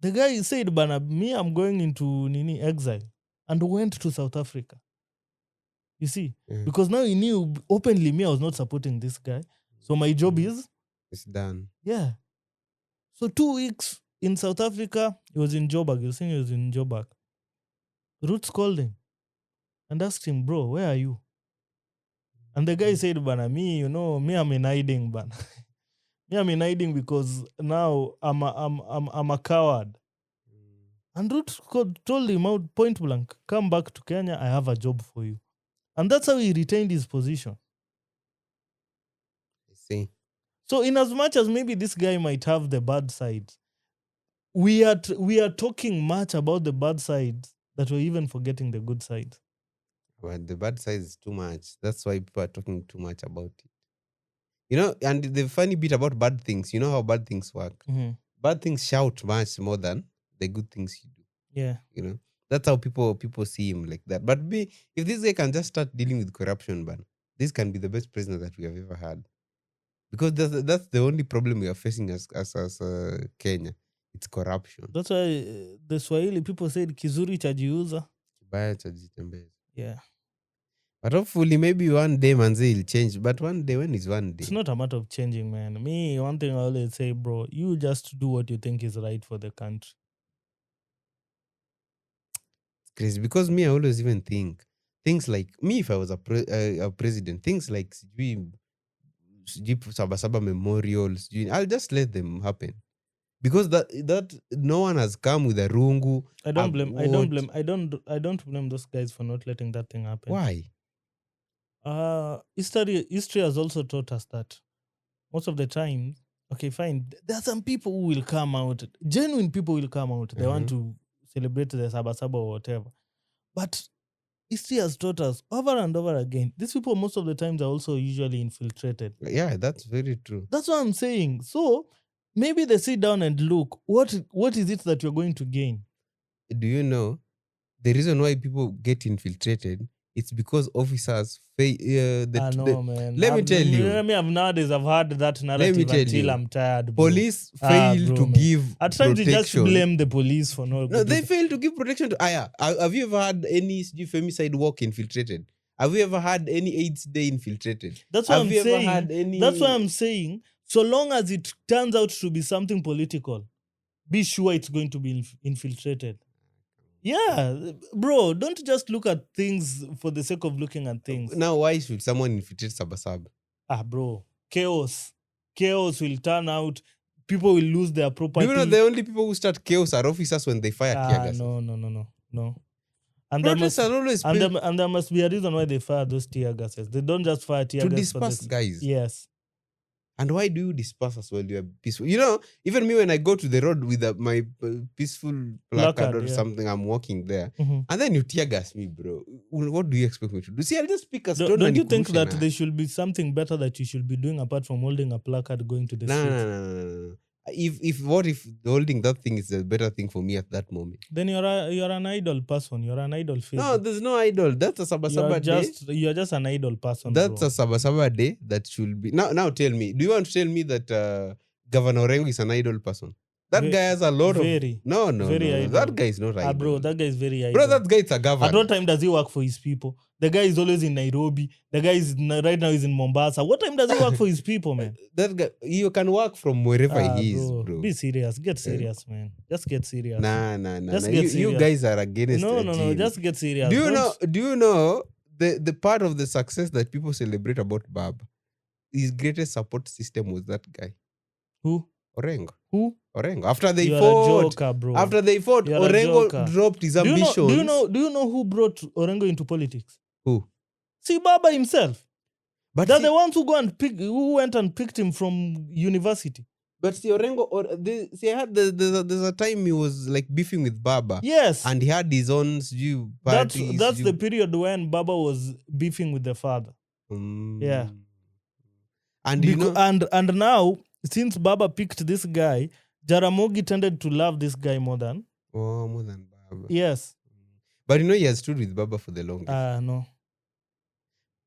the guy said, "Bana, me, I'm going into exile," and went to South Africa. You see, because now he knew openly me, I was not supporting this guy. So my job it's done. Yeah. So 2 weeks in South Africa, he was in Joburg. He was saying he was in Joburg. Roots called him and asked him, "Bro, where are you?" And the guy said, "Bana, me, I'm in hiding, bana. Me, I'm in hiding because now I'm a coward." And Roots told him out point blank, "Come back to Kenya. I have a job for you." And that's how he retained his position. I see. So, in as much as maybe this guy might have the bad sides, we are talking much about the bad sides that we're even forgetting the good sides. But the bad side is too much. That's why people are talking too much about it. And the funny bit about bad things, you know how bad things work. Bad things shout much more than the good things you do. Yeah. That's how people see him like that. But if this guy can just start dealing with corruption, man, this can be the best president that we have ever had. Because that's the only problem we are facing as Kenya. It's corruption. That's why the Swahili people said kizuri chajiuza. Kibaya chajitembeza. Yeah. But hopefully, maybe one day manze will change. But one day, when is one day? It's not a matter of changing, man. Me, one thing I always say, bro, you just do what you think is right for the country. It's crazy. Because me, I always even think things like me, if I was a president, things like sijui Sabasaba memorials, I'll just let them happen. because that no one has come with a rungu. I don't blame. I don't blame. I don't blame those guys for not letting that thing happen. Why? History has also taught us that most of the time, okay, fine. There are some people who will come out. Genuine people will come out. They want to celebrate the Sabasaba or whatever. But history has taught us over and over again. These people most of the times are also usually infiltrated. Yeah, that's very true. That's what I'm saying. So maybe they sit down and look. What is it that you're going to gain? Do you know the reason why people get infiltrated? It's because officers fail. Man. Let me tell you. Nowadays I've heard that narrative until I'm tired. Bro. Police fail to give at times protection. You just blame the police for No, they fail to give protection to Aya. Have you ever had any femicide walk infiltrated? Have you ever had any AIDS day infiltrated? That's what Have I'm you saying. Ever had any... That's what I'm saying. So long as it turns out to be something political, be sure it's going to be infiltrated. Yeah, bro, don't just look at things for the sake of looking at things. Now, why should someone infiltrate Sabasab? Bro, chaos. Chaos will turn out. People will lose their property. Do you know the only people who start chaos are officers when they fire tear gas? No. And there must be a reason why they fire those tear gases. They don't just fire tear gas. To disperse guys. Yes. And why do you disperse as well? You are peaceful. You know, even me when I go to the road with my peaceful placard or something, I'm walking there. Mm-hmm. And then you tear gas me, bro. What do you expect me to do? See, I'll just pick a stone. Don't you think that there should be something better that you should be doing apart from holding a placard going to the street? No. If holding that thing is a better thing for me at that moment? Then you're an idle person. You're an idle figure. No, there's no idol. That's a Sabasaba day. You're just an idle person. That's a Sabasaba day that should be. Now tell me. Do you want to tell me that Governor Orengo is an idle person? That guy has a lot of... No. That guy is not idle. Bro, that guy is very idle. Bro, that guy is a governor. At what time does he work for his people? The guy is always in Nairobi. The guy is right now is in Mombasa. What time does he work for his people, man? That guy, you can work from wherever he is, bro. Be serious. Get serious, man. Just get serious. Nah. You guys are against it. No. Just get serious. Do you know the part of the success that people celebrate about Bab? His greatest support system was that guy. Who? Orengo. Who? Orengo. After they You're fought, a joker, bro. Orengo dropped his ambitions. Do you know who brought Orengo into politics? Who? See, Baba himself. But they're the ones who went and picked him from university. But see, Orengo, there's a time he was like beefing with Baba. Yes. And he had his own parties. That's the period when Baba was beefing with the father. Yeah. And now, since Baba picked this guy, Jaramogi tended to love this guy more than Baba. Yes. But he has stood with Baba for the longest. No.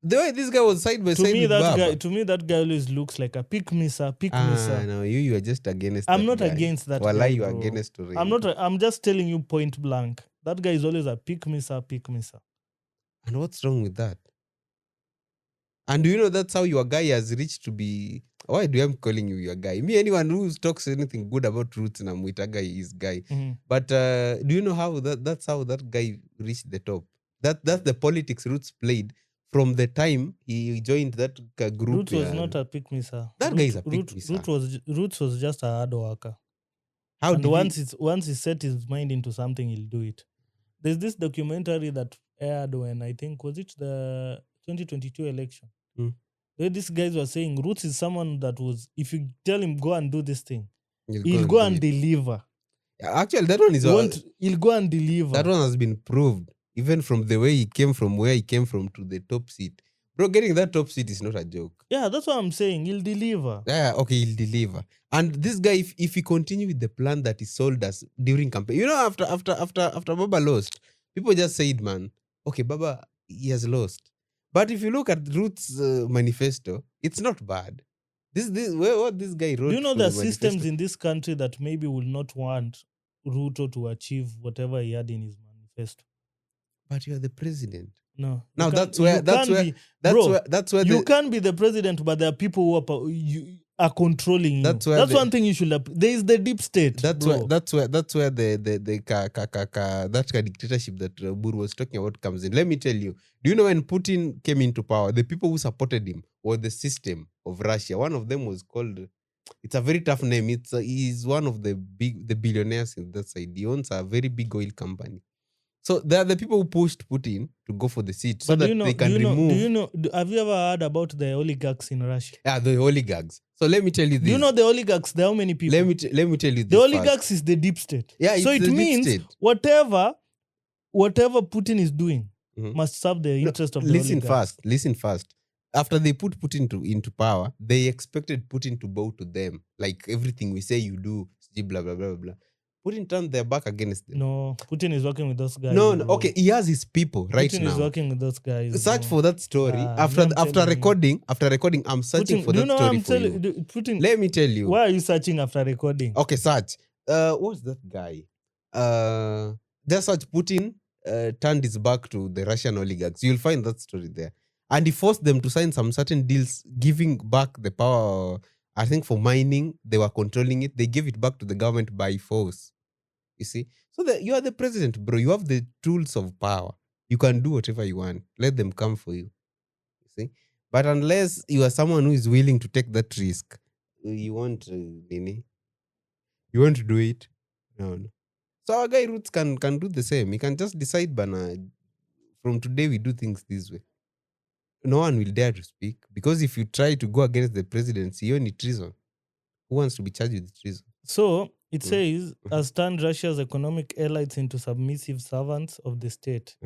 The way this guy was side by side with Baba. To me, that guy always looks like a pick me, sir. No, you are just against I'm not against that guy. Why you are against Orengo. I'm just telling you point blank. That guy is always a pick me, sir. And what's wrong with that? And do you know that's how your guy has reached to be... Why do I'm calling you your guy? Me, anyone who talks anything good about Roots and Amwita guy is guy. Mm-hmm. But do you know how that's how that guy reached the top? That's the politics Roots played from the time he joined that group. Roots was not a pick me, sir. That guy is a pick me, sir. Roots was just a hard worker. Once he set his mind into something, he'll do it. There's this documentary that aired when I think was it the 2022 election. Where these guys were saying Roots is someone that was, if you tell him go and do this thing, he'll go and deliver. Actually, that one is he'll go and deliver. That one has been proved. Even from the way he came from where he came from to the top seat. Bro, getting that top seat is not a joke. Yeah, that's what I'm saying. He'll deliver. Yeah, okay, he'll deliver. And this guy, if he continue with the plan that he sold us during campaign, you know, after Baba lost, people just said, man, okay, Baba, he has lost. But if you look at Roots' manifesto, it's not bad. What this guy wrote. Do you know there are systems in this country that maybe will not want Ruto to achieve whatever he had in his manifesto? But you are the president. No. Now that's where you can be the president, but there are people who are controlling you. That's one thing you should. There is the deep state. That's where that dictatorship that Bur was talking about comes in. Let me tell you. Do you know when Putin came into power, the people who supported him were the system of Russia. One of them was called It's a very tough name. He's one of the billionaires in that side. He owns a very big oil company. So they are the people who pushed Putin to go for the seat so But that they can remove. Have you ever heard about the oligarchs in Russia? Yeah, the oligarchs. So let me tell you this. Do you know the oligarchs? There are how many people? Let me tell you this. The oligarchs first. is the deep state. Yeah, so it's it the deep means state. whatever Putin is doing must serve the interest of the oligarchs. Listen first. After they put Putin into power, they expected Putin to bow to them. Like everything we say you do, blah, blah, blah, blah. Putin turned their back against them. No, Putin is working with those guys. No, okay, he has his people right Putin now. Putin is working with those guys. Search for that story. After recording, I'm searching for that story for you. Putin, let me tell you. Why are you searching after recording? Okay, search. What's that guy? Just search Putin turned his back to the Russian oligarchs. You'll find that story there. And he forced them to sign some certain deals, giving back the power. I think for mining, they were controlling it. They gave it back to the government by force. You see? So you are the president, bro. You have the tools of power. You can do whatever you want. Let them come for you. You see? But unless you are someone who is willing to take that risk, you want to do it? No. So our guy Roots can do the same. He can just decide, Bana, from today we do things this way. No one will dare to speak, because if you try to go against the presidency, you need treason. Who wants to be charged with treason? So it says, has turned Russia's economic elites into submissive servants of the state.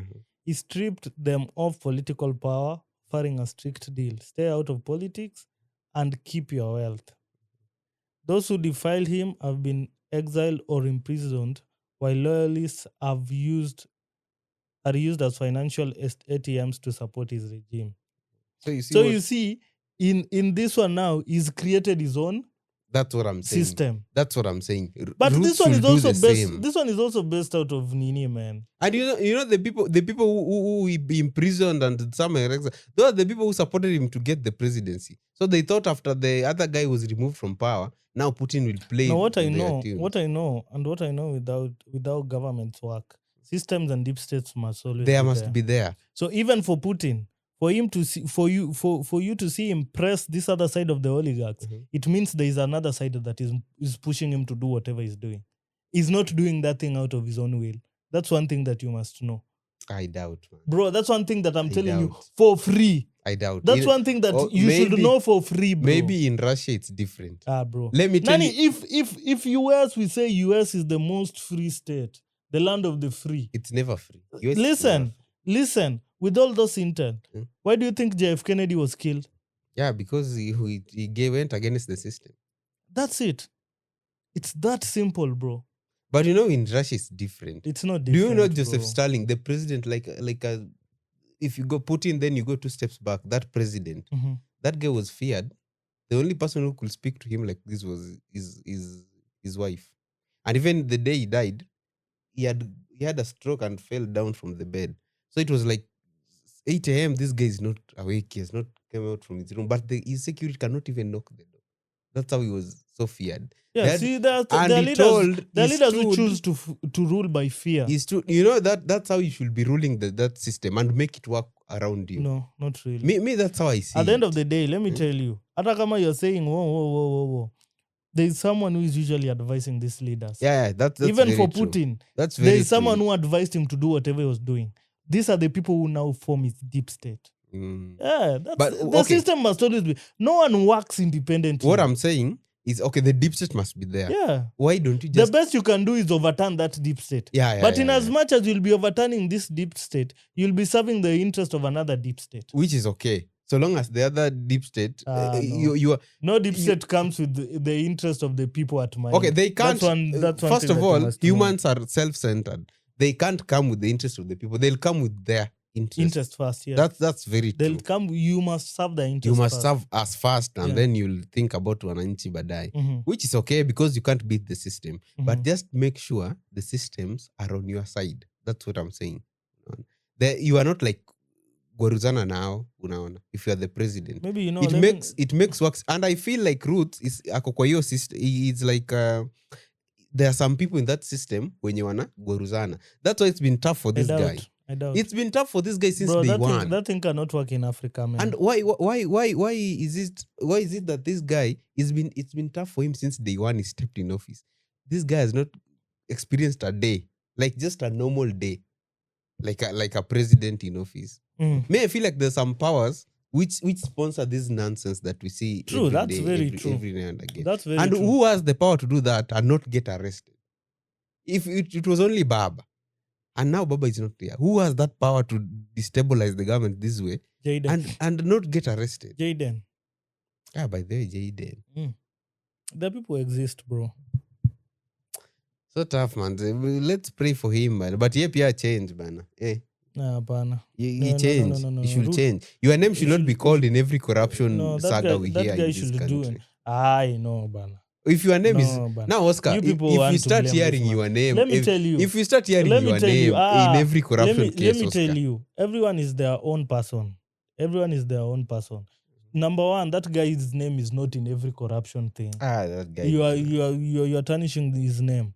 He stripped them of political power, offering a strict deal: stay out of politics and keep your wealth. Those who defiled him have been exiled or imprisoned, while loyalists are used as financial ATMs to support his regime. So you see, in this one now, he's created his own. That's what I'm saying. System. That's what I'm saying. But Roots this one is also based. Same. This one is also based out of Nini, man. And you know the people who be imprisoned and some those are the people who supported him to get the presidency. So they thought after the other guy was removed from power, now Putin will play. Now what I know without government's work, systems and deep states must always be there. So even for Putin, for him to see, for you to see him press this other side of the oligarchs, it means there is another side that is pushing him to do whatever he's doing. He's not doing that thing out of his own will. That's one thing that you must know. I doubt, man. Bro, that's one thing that I'm telling you for free. I doubt. That's one thing that you should know for free, bro. Maybe in Russia it's different. Bro. Let me tell you. If US, we say US is the most free state, the land of the free. It's never free. Listen. With all those intent, why do you think JF Kennedy was killed? Yeah, because he went against the system. That's it. It's that simple, bro. But you know, in Russia, it's different. It's not different. Do you know Joseph Stalin, the president, if you go Putin, then you go 2 steps back. That president, that guy was feared. The only person who could speak to him like this was his wife. And even the day he died, he had a stroke and fell down from the bed. So it was like 8 a.m. This guy is not awake. He has not come out from his room. But his security cannot even knock the door. That's how he was so feared. Yeah, the leaders who choose to rule by fear. You know, that's how you should be ruling that system and make it work around you. No, not really. Me that's how I see it. At the end of the day, let me tell you, Atakama, you're saying, whoa. There is someone who is usually advising these leaders. Yeah, that's even very for true. Putin. That's very there is someone true. who advised him to do whatever he was doing. These are the people who now form his deep state. Yeah, the system must always be. No one works independently. What I'm saying is, the deep state must be there. Yeah. Why don't you just... The best you can do is overturn that deep state. But in as much as you'll be overturning this deep state, you'll be serving the interest of another deep state. Which is okay. So long as the other deep state, you are... No deep state comes with the interest of the people at mind. Okay, they can't... That's one first of all, humans are self-centered. They can't come with the interest of the people. They'll come with their interest first. Yeah, that's very true. They'll come. You must serve the interest. You must serve us first, and then you'll think about wananchi badai, which is okay because you can't beat the system. But just make sure the systems are on your side. That's what I'm saying. You are not like Goruzana now, unaona, if you are the president. Maybe you know it makes works, and I feel like Roots is akokwayo system. It's like. There are some people in that system when you wanna Goruzana. That's why it's been tough for this guy. I doubt. It's been tough for this guy since Bro, day one. that thing cannot work in Africa, man. And why is it that this guy it's been tough for him since day one he stepped in office? This guy has not experienced a day, like just a normal day, like a president in office. May I feel like there's some powers which sponsor this nonsense that we see True, every that's day, very every, true. every now and again. That's very And true. who has the power to do that and not get arrested? If it was only Baba, and now Baba is not there, who has that power to destabilize the government this way Jaden. and not get arrested? Jaden. By the way, Jaden. The people exist, bro. So tough, man. Let's pray for him, man. But yep, yeah, change, man. Nah, bana. He changed. He should change. Your name should not be called in every corruption saga we hear in this country. I know, bana. If your name is bana. now, Oscar, You people if want you to start blame hearing this man. your name, Let me tell you. if you start hearing Let me your tell name you, in every corruption case, let me Oscar, tell you, everyone is their own person. Everyone is their own person. Number one, that guy's name is not in every corruption thing. that guy. You are tarnishing his name.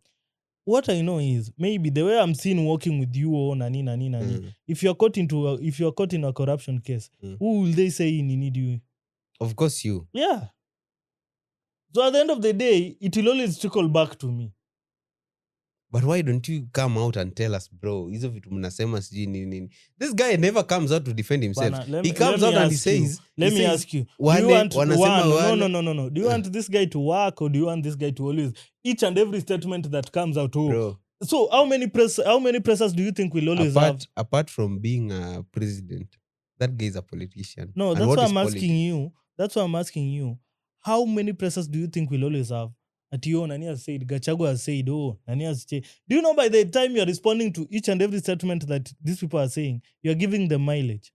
What I know is maybe the way I'm seen working with you or nani. If you're caught in a corruption case, who will they say need you? Of course, you. Yeah. So at the end of the day, it will always trickle back to me. But why don't you come out and tell us, bro? Hizo vitu mnasema sijui nini. This guy never comes out to defend himself. Bana, He comes out and he says, let me ask you. Do you want no. Do you want this guy to work or do you want this guy to always each and every statement that comes out? Bro. So how many pressers do you think we'll always have? Apart from being a president, that guy is a politician. No, that's why I'm asking you. That's why I'm asking you. How many pressers do you think we'll always have? Nani has said, Gachagua has said, Nani has said. Do you know by the time you're responding to each and every statement that these people are saying, you're giving them mileage?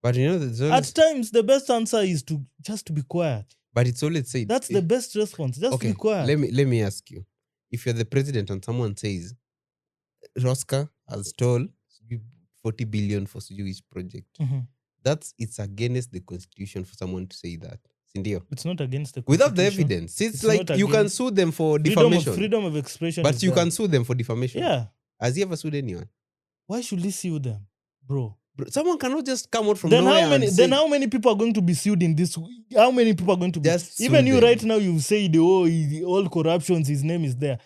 But you know, at times, the best answer is to just be quiet. But it's always said. That's the best response. Just be quiet. Let me ask you. If you're the president and someone says, Rosca has told 40 billion for Sujui's project, it's against the constitution for someone to say that. It's not against the constitution. Without the evidence. It's like you can sue them for defamation. Freedom of expression. But you can sue them for defamation. Yeah. Has he ever sued anyone? Why should he sue them, bro? Someone cannot just come out from nowhere then how many people are going to be sued in this? How many people are going to be? Even you right now, you've said, all corruptions, his name is there.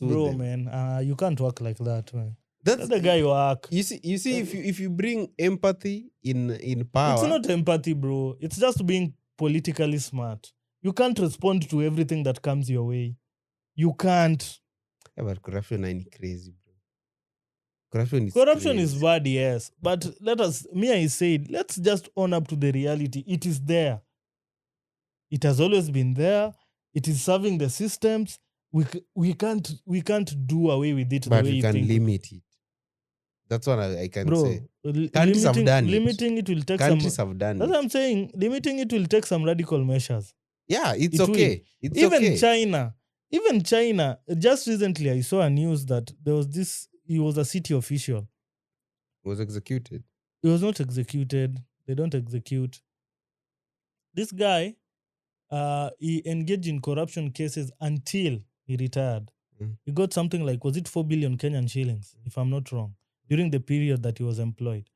Bro, man, you can't work like that, man. That's the guy you work. You see, if you bring empathy in power. It's not empathy, bro. It's just being politically smart. You can't respond to everything that comes your way. You can't. Yeah, but corruption ain't crazy, bro. Corruption is bad, yes. But I said, let's just own up to the reality. It is there. It has always been there. It is serving the systems. We can't do away with it. But the way we can limit it. That's what I can say. Countries have done it. Limiting it will take Countries have done That's it. what I'm saying. Limiting it will take some radical measures. Yeah, it's okay. It's even okay. Even China, just recently I saw a news that there was he was a city official. Was executed. He was not executed. They don't execute. This guy, he engaged in corruption cases until he retired. He got something like, was it 4 billion Kenyan shillings, if I'm not wrong, during the period that he was employed.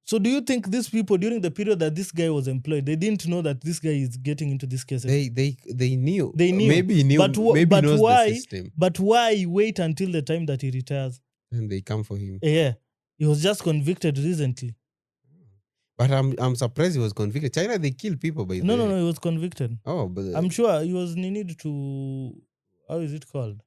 So do you think these people, during the period that this guy was employed, they didn't know that this guy is getting into these cases? They knew. They knew. Maybe he knew. Maybe knows why, the system. But why wait until the time that he retires? And they come for him. Yeah. He was just convicted recently. But I'm surprised he was convicted. China, they kill people by No, he was convicted. Oh, but I'm sure he was needed to, how is it called?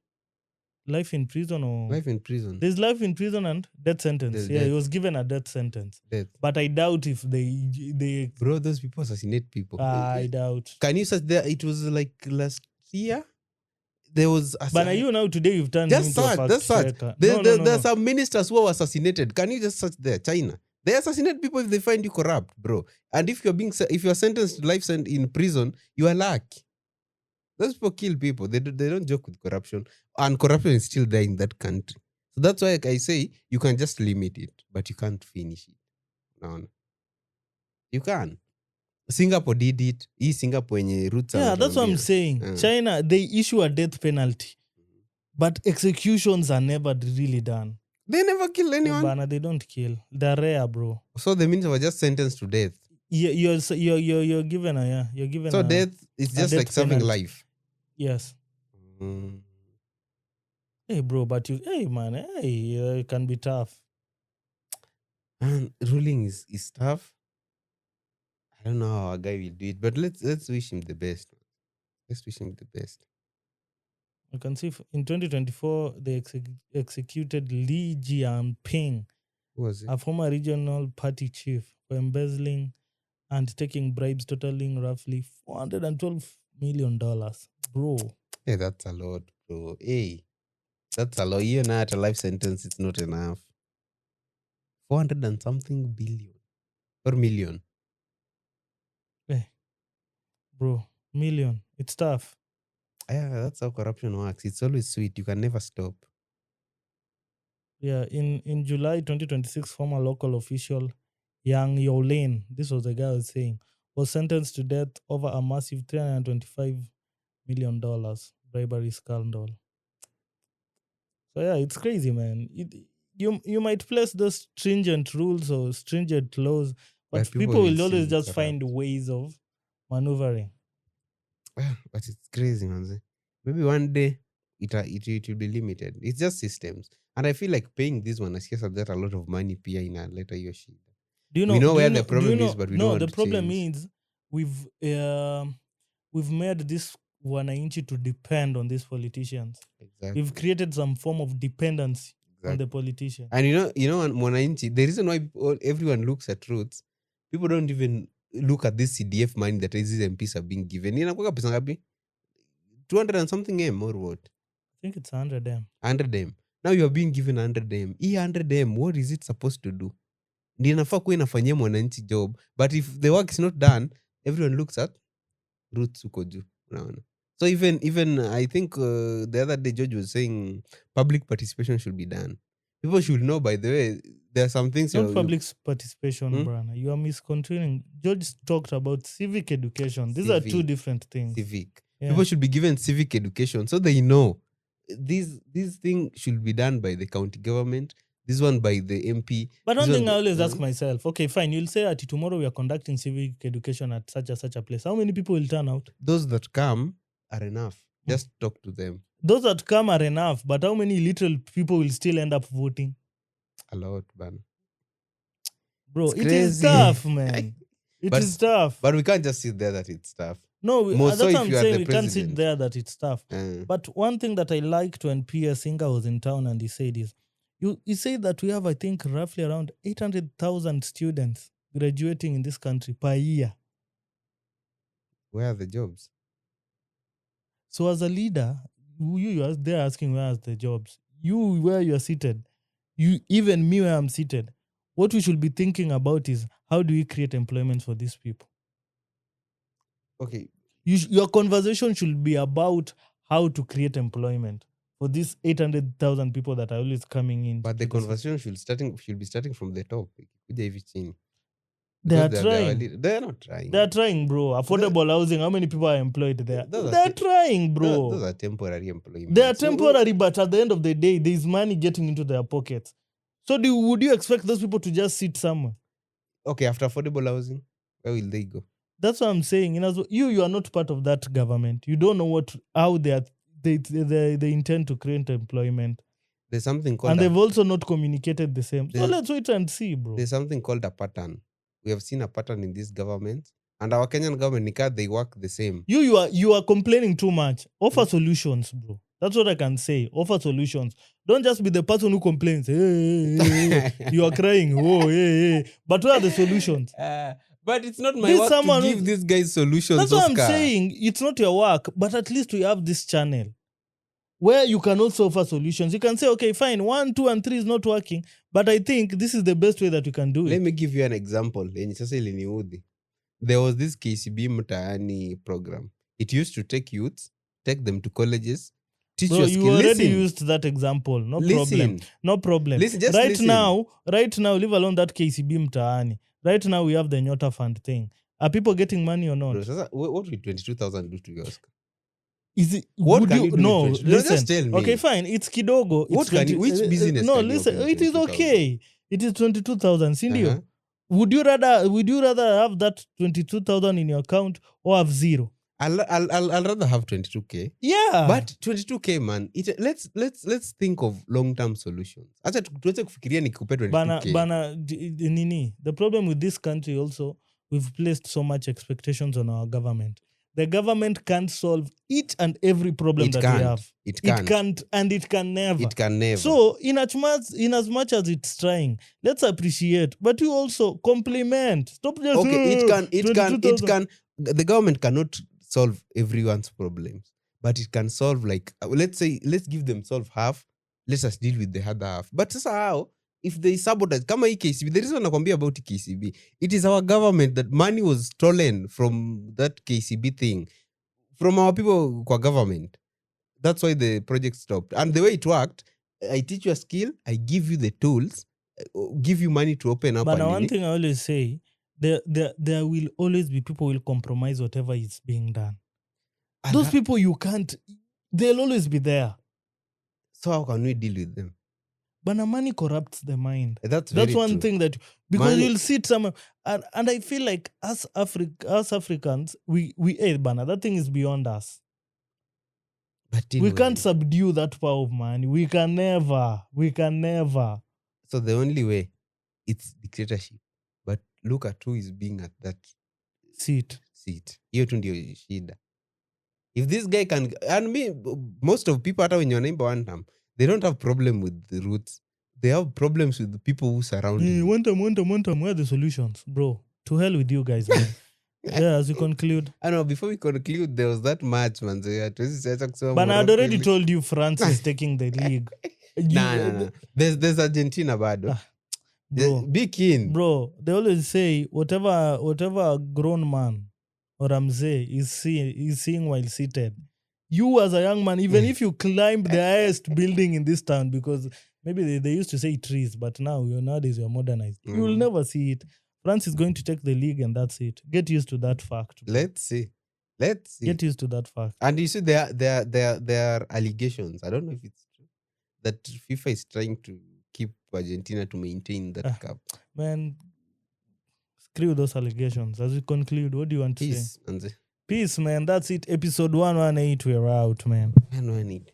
Life in prison or... Life in prison. There's life in prison and death sentence. He was given a death sentence. But I doubt if they... Bro, those people assassinate people. I doubt. Can you search there? It was like last year. There was... But you now today you've turned just into search, a fact just search. checker. There's some ministers who were assassinated. Can you just search there? China. They assassinate people if they find you corrupt, bro. And if you're sentenced to life in prison, you are lucky. Those people kill people. They don't joke with corruption. And corruption is still there in that country. So that's why I say you can just limit it, but you can't finish it. No. You can. Singapore did it. Singapore wenye roots. Yeah, that's what I'm saying. China, they issue a death penalty. But executions are never really done. They never kill anyone. Bana, they don't kill. They're rare, bro. So the means they were just sentenced to death. You're given you're given So death is a just death like serving penalty. life. Yes. Mm. Hey, bro, but hey, man, it can be tough. And ruling is tough. I don't know how a guy will do it, but let's wish him the best. Let's wish him the best. You can see in 2024 they executed Li Jianping, Who was it? a former regional party chief, for embezzling and taking bribes totaling roughly $412 million. Bro. Hey, that's a lot, bro. Hey, that's a lot. You're not a life sentence. It's not enough. 400 and something billion or million. Hey, bro, million. It's tough. Yeah, that's how corruption works. It's always sweet. You can never stop. Yeah, in July 2026, former local official Yang Yolin, this was the guy I was saying, was sentenced to death over a massive $325 million bribery scandal. So yeah, it's crazy, man. You might place those stringent rules or stringent laws, but people will still always be just corrupt. find ways of maneuvering. But it's crazy, man. Maybe one day it will be limited. It's just systems. And I feel like paying this one as yes, that a lot of money pia in a later your shit. Do you know? We know do where you the know, do you problem know? is, but we don't No, want the to problem change. is we've made this wananchi to depend on these politicians. Exactly. We've created some form of dependency on the Exactly. politicians. And you know, Mwananchi, the reason why everyone looks at roads, people don't even look at this CDF money that these MPs are being given. Inakuwa pesa ngapi? 200 and something M or what? I think it's 100 M. 100 M. Now you are being given 100 M. Hii 100 M, what is it supposed to do? Ndio inafaa kuwa inafanyia mwananchi job. But if the work is not done, everyone looks at roots huko juu. Unaona? So even I think the other day George was saying public participation should be done. People should know, by the way, there are some things Not public participation, Hmm? Brana. You are misconstruing. George talked about civic education. These are two Civic. different things. Civic. Yeah. People should be given civic education so they know this thing should be done by the county government, this one by the MP. But this one thing one I always ask myself, okay, fine, you'll say that tomorrow we are conducting civic education at such a place. How many people will turn out? those that come are enough. Just talk to them. Those that come are enough, but how many literal people will still end up voting? A lot, man. Bro, It's it is crazy. tough, man. It But- is tough. But we can't just sit there that it's tough. No, More so that's if what I'm you are saying. the We can't sit president. there that it's tough. But one thing that I liked when P.S. Singer was in town and he said is, he said that we have, I think, roughly around 800,000 students graduating in this country per year. Where are the jobs? So as a leader, you are there asking where are the jobs. You where you are seated, you even me where I'm seated. What we should be thinking about is how do we create employment for these people? Okay. Your conversation should be about how to create employment for these 800,000 people that are always coming in. But the conversation should be starting from the top. Kuja hivi chini. They are Because trying. They are not trying. They are trying, bro. Affordable housing, how many people are employed there? Those are They are trying, bro. Those are temporary employments. They are temporary, but at the end of the day, there is money getting into their pockets. So would you expect those people to just sit somewhere? Okay, after affordable housing, where will they go? That's what I'm saying. You are not part of that government. You don't know how they intend to create employment. There's something called And they've also not communicated the same. So let's wait and see, bro. There's something called a pattern. We have seen a pattern in this government. And our Kenyan government, they work the same. You are complaining too much. Offer solutions, bro. That's what I can say. Offer solutions. Don't just be the person who complains. Hey, you are crying. Oh, hey. But where are the solutions? But it's not my work to give these guys solutions. That's what I'm saying. It's not your work. But at least we have this channel where you can also offer solutions. You can say, okay, fine, 1, 2, and 3 is not working. But I think this is the best way that you can do it. Let me give you an example. There was this KCB Mtaani program. It used to take youths, take them to colleges, teach Bro, your you skill. already used that example. No problem. No problem. Listen, just right listen. now, leave alone that KCB Mtaani. Right now, we have the Nyota Fund thing. Are people getting money or not? Bro, what will 22,000 do to your Oscar? Is it? What Would can you? you do with No, 22? No, listen. just tell me. Okay, fine. It's kidogo. What It's can you, 20. which business No, can you listen. open with It is 22,000? okay. It is 22,000. Sindio. Uh-huh. Would you rather have that 22,000 in your account or have zero? I'll rather have 22k. Yeah. But 22k man, let's think of long-term solutions. Acha tuweze kufikiria nikupe 22k. Bana, nini. The problem with this country also, we've placed so much expectations on our government. The government can't solve each and every problem It that can't. we have. It can't. And it can never. It can never. So, in as much as it's trying, let's appreciate, but you also compliment. Stop just Okay, it can. 22,000. The government cannot solve everyone's problems, but it can solve, like, let's give them solve half. Let us deal with the other half. But sasa how? If they sabotage, kama hii KCB, the reason nakwambia about KCB, it is our government that money was stolen from that KCB thing, from our people kwa government. That's why the project stopped. And the way it worked, I teach you a skill, I give you the tools, give you money to open up. But and one thing I always say, there will always be people who will compromise whatever is being done. and Those that- people you can't, they'll always be there. So how can we deal with them? But money corrupts the mind. That's That's very one true. thing that, because Money- you'll see it somewhere, and I feel like us Africans, we bana, that thing is beyond us. But We can't anyway, subdue that power of money. We can never. so the only way, it's dictatorship. But look at who is being at that Seat. seat. Hiyo tu ndio shida. If this guy can, and me, most of people hata wenye wanaimba one time, they don't have problem with the roots. They have problems with the people who surround him. One time, where are the solutions? Bro, to hell with you guys, man. Yeah, as we conclude. I know, before we conclude, there was that match, man. So But I had already told you France is taking the league. Nah. There's Argentina bado. Bro, Be keen. bro, they always say whatever a grown man or Ramsey is seeing while seated. You as a young man, even if you climb the highest building in this town, because maybe they used to say trees, but nowadays you're modernized. You will never see it. France is going to take the league and that's it. Get used to that fact. Bro. Let's see. Get used to that fact. And you see, there are allegations. I don't know if it's true that FIFA is trying to keep Argentina to maintain that cup. Man, screw those allegations. As we conclude, what do you want to say? Peace, Anze. Peace, man. That's it. Episode 118. We're out, man. Man, I need.